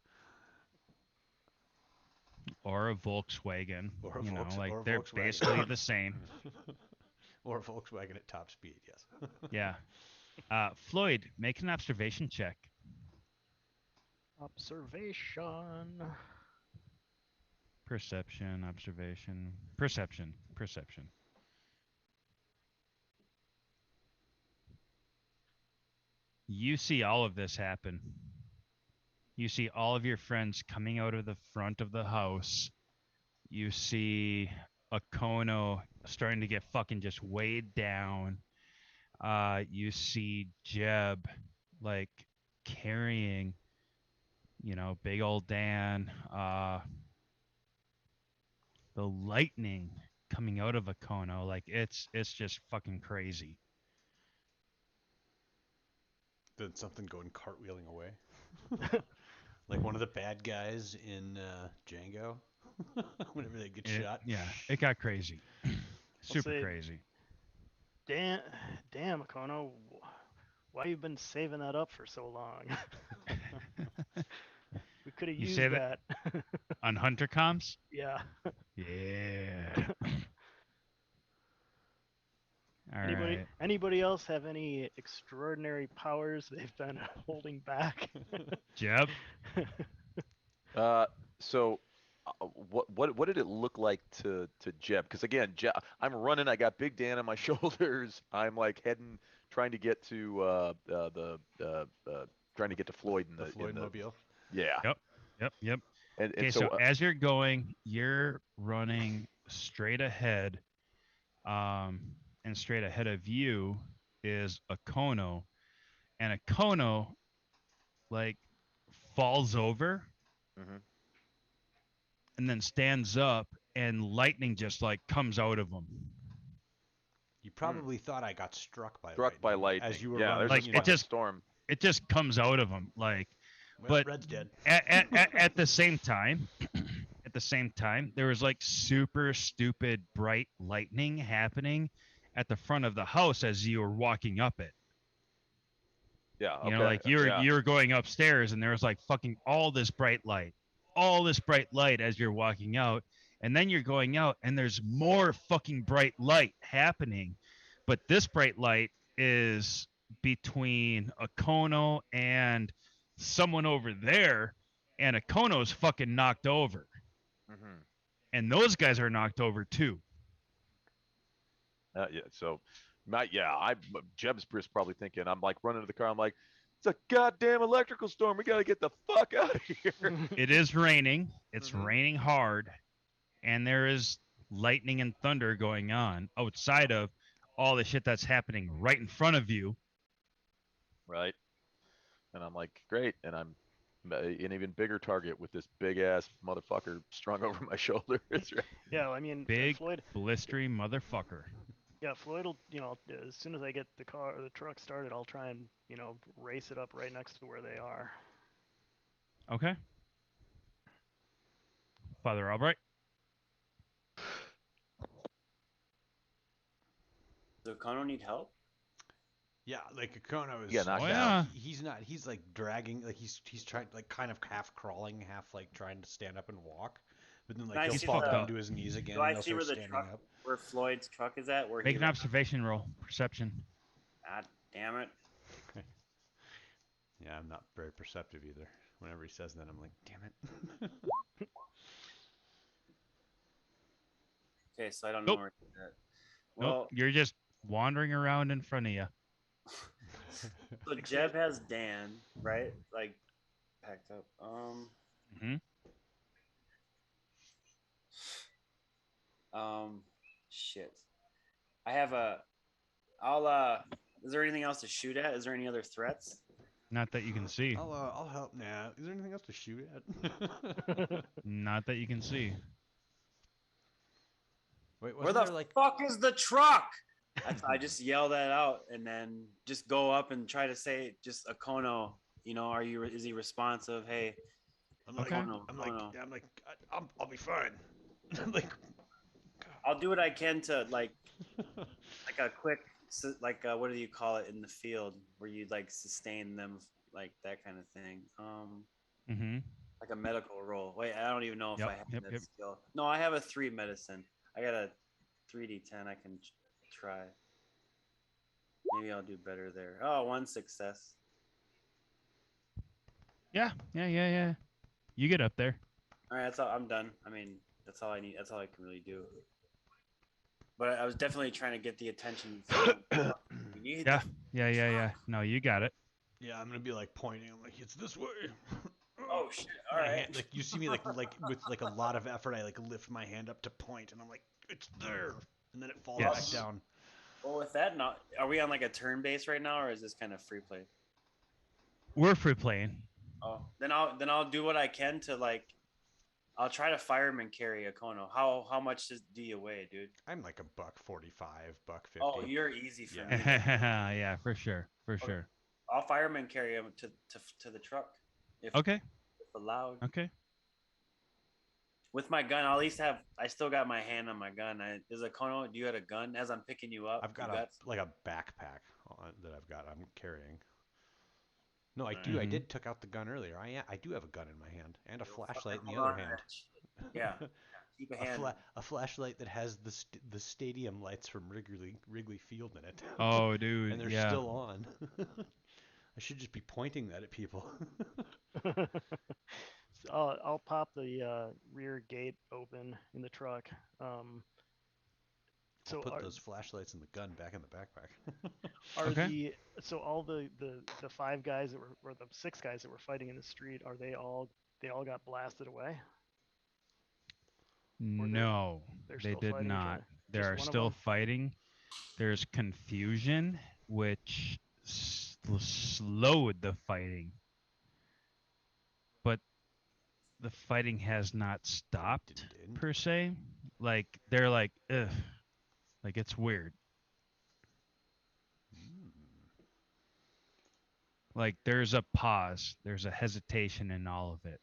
Or a Volkswagen.
Or a
you know,
Volks-
like
or a
they're
Volkswagen.
basically the same.
Or a Volkswagen at top speed, yes.
Yeah. Floyd, make an observation check.
Observation.
Perception, observation, perception. You see all of this happen. You see all of your friends coming out of the front of the house. You see Akono starting to get fucking just weighed down. You see Jeb like carrying, big old Dan. The lightning coming out of Akono, like it's just fucking crazy.
Did something going cartwheeling away? Like one of the bad guys in Django? Whenever they get shot?
Yeah, it got crazy. Super
say-
crazy.
Damn, Akono, why you been saving that up for so long? We could have
You
used
say
that.
On Hunter Comms?
Yeah.
Yeah. All right.
Anybody else have any extraordinary powers they've been holding back?
Jeb?
So, what did it look like to Jeb? Because again, I'm running. I got Big Dan on my shoulders. I'm like heading, trying to get to trying to get to Floyd in
The Floyd Mobile?
Yeah.
Yep.
And
Okay, so as you're going, you're running straight ahead, and straight ahead of you is Akono, and Akono like falls over
Mhm.
and then stands up, and lightning just like comes out of him.
You probably thought I got struck by
lightning.
as you were
Yeah,
running.
there's
Like,
a
it
fucking
just-
storm.
It just comes out of him, like.
Well,
but
Red's dead.
At the same time, there was like super stupid bright lightning happening at the front of the house as you were walking up it.
Yeah.
You
Okay.
know, like you
yeah.
were going upstairs, and there was like fucking all this bright light as you're walking out, and then you're going out, and there's more fucking bright light happening, but this bright light is between Akono and someone over there, and Akono's fucking knocked over,
Mhm.
and those guys are knocked over too.
Yeah. So, Jeb's probably thinking. I'm like running to the car. I'm like, it's a goddamn electrical storm. We got to get the fuck out of here.
It is raining. It's
Mhm.
raining hard, and there is lightning and thunder going on outside of all the shit that's happening right in front of you.
Right. And I'm like, great. And I'm an even bigger target with this big ass motherfucker strung over my shoulders.
Yeah, I mean,
Big,
Floyd.
blistery motherfucker.
Yeah, Floyd will, as soon as I get the truck started, I'll try and, race it up right next to where they are.
Okay. Father Albright.
Does Akono need help?
Yeah, like Akono is.
Yeah, knocked
Oh,
down.
yeah.
He's not. He's like dragging. Like he's trying, like kind of half crawling, half like trying to stand up and walk. But then
Can
like
I
he'll
see
fall
the-
down to his knees again.
Do
and
I
he'll
see
start
where the
standing
truck,
up.
where Floyd's truck is at? Where
Make
he
an observation roll. Perception.
God damn it!
Yeah, I'm not very perceptive either. Whenever he says that, I'm like, damn it.
Okay, so I don't know
Nope.
where he's at.
Nope.
Well,
You're just wandering around in front of you.
so Jeb has Dan, right? Like packed up.
Mhm.
Shit. I have a. I'll Is there anything else to shoot at? Is there any other threats?
Not that you can see.
I'll help now. Is there anything else to shoot at?
Not that you can see.
Wait,
Where
wasn't
the
there like
fuck is the truck? I just yell that out and then just go up and try to say just Akono. Is he responsive? Hey,
I'm like,
Okay.
I'll be fine. I'm like,
I'll do what I can to like a quick what do you call it in the field where you like sustain them, like that kind of thing.
Mm-hmm.
Like a medical roll. Wait, I don't even know if
Yep,
I have
yep,
that
yep.
skill. No, I have a 3 medicine. I got a 3d10. I can try. Maybe I'll do better there. Oh, 1 success.
Yeah. You get up there.
All right, that's all. I'm done. I mean, that's all I need. That's all I can really do. But I was definitely trying to get the attention. We need
Yeah.
the-
Yeah. No, you got it.
yeah, I'm gonna be like pointing. I'm like, it's this way.
Oh shit! All
My
right.
hand, like you see me like with like a lot of effort, I like lift my hand up to point, and I'm like, it's there, and then it falls
Yes.
back down.
Well, with that, now are we on like a turn base right now, or is this kind of free play?
We're free playing.
Oh, then I'll do what I can to like. I'll try to fireman carry Akono. How much do you weigh, dude?
I'm like $145, $150.
Oh, you're easy for
Yeah.
me.
Yeah, for sure. Sure.
I'll fireman carry him to the truck if
Okay.
allowed.
Okay.
With my gun, I'll at least have. I still got my hand on my gun. Is Akono? Do you have a gun? As I'm picking you up,
I've got
you
a backpack that I'm carrying. No, I
Alright.
do. I
Mhm.
did took out the gun earlier. I do have a gun in my hand and a
You'll
flashlight in
fucking
the
hold
other
on to
hand.
that shit. Yeah. Keep a hand.
A flashlight that has the stadium lights from Wrigley Field in it.
Oh, dude.
And they're
yeah.
still on. I should just be pointing that at people.
So I'll pop the rear gate open in the truck.
I'll
So
put those flashlights and the gun back in the backpack.
are
Okay.
all the 5 guys that were, or the 6 guys that were fighting in the street, are they all got blasted away?
No,
They're
they
still
did
fighting each
not.
other?
They
Just
are
one of
still
them?
fighting. There's confusion, which slowed the fighting. But the fighting has not stopped
Didn't.
per se. Like they're like, ugh, like it's weird. Like there's a pause, there's a hesitation in all of it.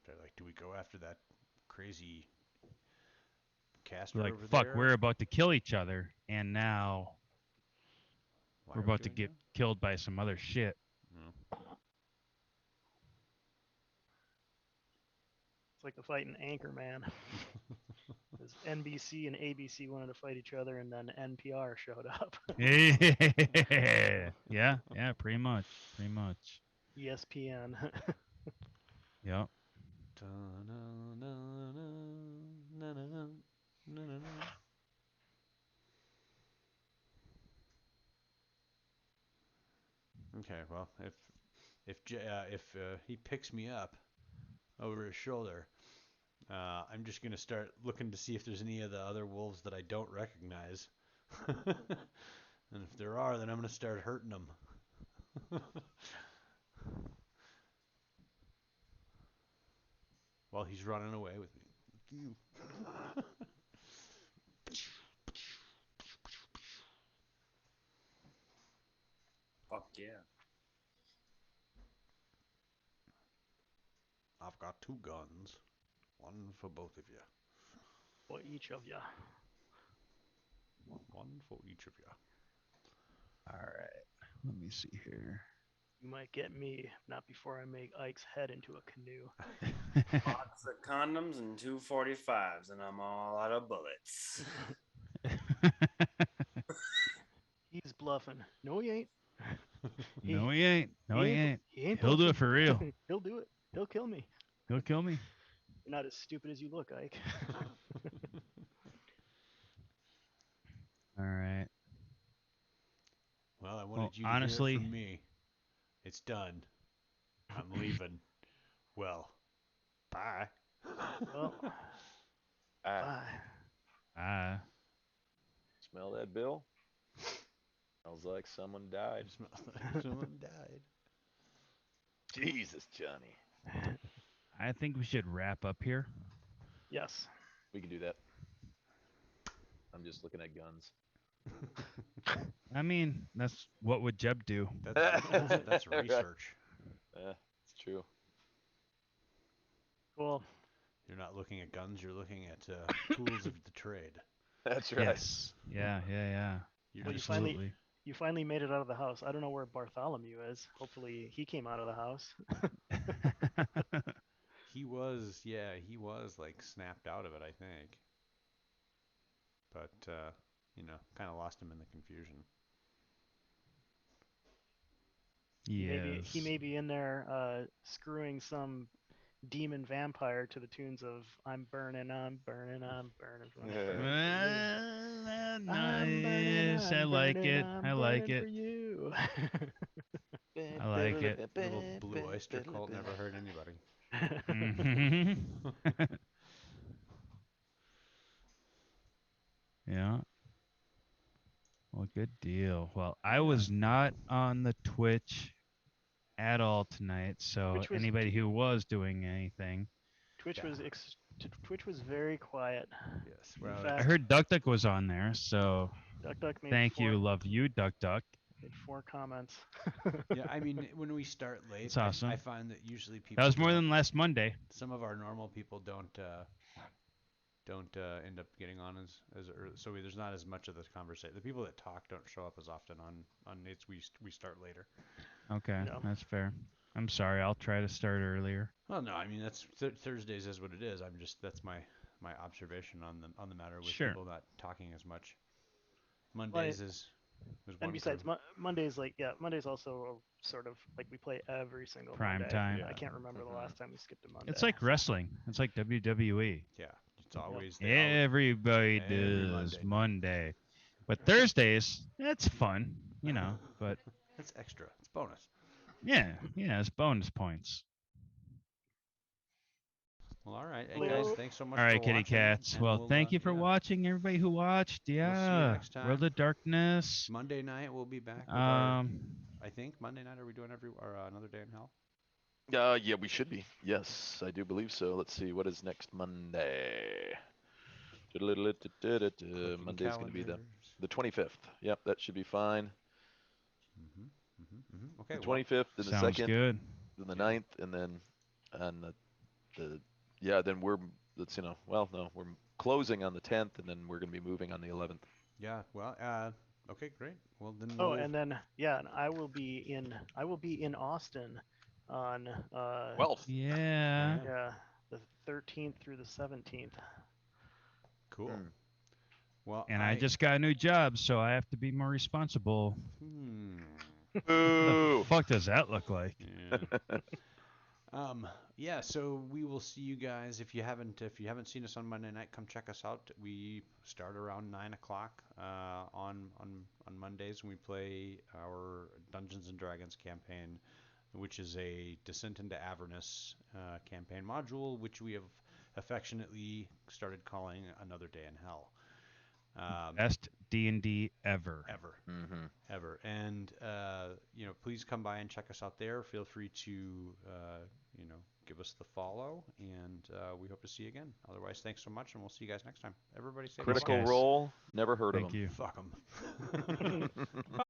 They're like, do we go after that crazy caster
Like,
over
fuck,
there?
we're about to kill each other, and now
Why
we're
are we
about to
doing
get killed by some other shit.
that?
It's like the fight in Anchorman. 'Cause NBC and ABC wanted to fight each other, and then NPR showed up.
Yeah, pretty much.
ESPN.
Yep.
Okay, well, if he picks me up over his shoulder, I'm just gonna start looking to see if there's any of the other wolves that I don't recognize. And if there are, then I'm gonna start hurting them. While he's running away with me. You.
Fuck yeah.
I've got 2 guns, one for both of you.
For each of ya.
One for each of you.
All right. Let me see here.
You might get me, not before I make Ike's head into a canoe.
Lots of condoms and 245s, and I'm all out of bullets.
He's bluffing. No, he ain't.
No, he ain't. No, he ain't.
He ain't
He'll do it
bluffing.
for real.
He'll do it. He'll kill me.
He'll kill me.
You're not as stupid as you look, Ike.
All right.
Well, I wanted
Well,
you to
honestly-
hear it from me. It's done. I'm leaving. Well, bye.
Well, bye.
Smell that, Bill? Smells like someone died.
Smells like someone died.
Jesus, Johnny.
I think we should wrap up here.
Yes.
We can do that. I'm just looking at guns.
I mean, what would Jeb do?
That's
Right.
research.
Yeah, it's true.
Cool.
You're not looking at guns. You're looking at tools of the trade.
That's right.
Yes. Yeah.
You're
Well,
just
you finally made it out of the house. I don't know where Bartholomew is. Hopefully he came out of the house.
he was like snapped out of it, I think. But kind of lost him in the confusion.
He may be in there screwing some demon vampire to the tunes of "I'm burning, I'm burning, I'm burning."
Well,
I'm
nice. I like
burning,
it.
I'm
I like
burning
it.
for you.
I like it.
Little blue oyster cult never hurt anybody.
Mhm. Yeah. Well, good deal. Well, I was not on the Twitch at all tonight, so
Twitch was-
anybody who was doing anything,
Twitch
Yeah.
Twitch was very quiet.
Yes.
In
Well,
fact,
I heard Duck Duck was on there, so
Duck Duck made
thank you, love you, Duck Duck.
made 4 comments.
yeah. I mean, when we start late,
That's awesome.
I find that usually people.
That was more
don't-
than last Monday.
some of our normal people don't end up getting on as early, so there's not as much of this conversation. The people that talk don't show up as often on Nate's. We start later.
Okay,
Yeah.
that's fair. I'm sorry. I'll try to start earlier.
Well, no, I mean that's Thursdays is what it is. That's my observation on the matter with
Sure.
people not talking as much. Mondays is
And
one
besides,
for-
Monday's Monday's also sort of like we play every single
Prime
Monday.
time.
I can't remember the
Mhm.
last time we skipped a Monday.
It's like wrestling. It's like WWE.
yeah, it's always they always-
Everybody
Every
does
Monday.
Monday. But Thursdays, that's fun, but
it's extra. It's bonus.
yeah, it's bonus points.
Well, all right, hey
Hello.
guys, thanks so much.
All right,
for
kitty
watching,
cats.
and
Well, thank you for
yeah.
watching, everybody who watched.
see you
Yeah.
next time.
World of Darkness.
Monday night we'll be back. With our,
Um,
I think Monday night are we doing another day in hell?
Yeah, we should be. Yes, I do believe so. Let's see, what is next Monday?
Clicking
Monday's going to be
calendars.
the 25th. Yep, that should be fine.
Okay.
The 25th, then the
sounds
2nd,
good.
then the
Yeah.
9th, and then on then we're we're closing on the 10th, and then we're going to be moving on the 11th.
Yeah. Well. Okay. Great. Well then.
Oh,
we'll-
and then and I will be in Austin on
12th.
Yeah.
yeah, the 13th through the 17th.
Cool.
Hmm.
Well.
And I just got a new job, so I have to be more responsible. What
Boo!
the fuck does that look like?
Yeah. Yeah, so we will see you guys. If you haven't seen us on Monday night, come check us out. We start around 9 o'clock on Mondays, and we play our Dungeons and Dragons campaign, which is a Descent into Avernus campaign module, which we have affectionately started calling Another Day in Hell.
Best D&D ever.
Mm-hmm.
Ever. And please come by and check us out there. Feel free to give us the follow, and we hope to see you again. Otherwise, thanks so much, and we'll see you guys next time. Everybody stay
Critical
guys.
Role. Never heard
Thank
of them.
you.
Fuck them.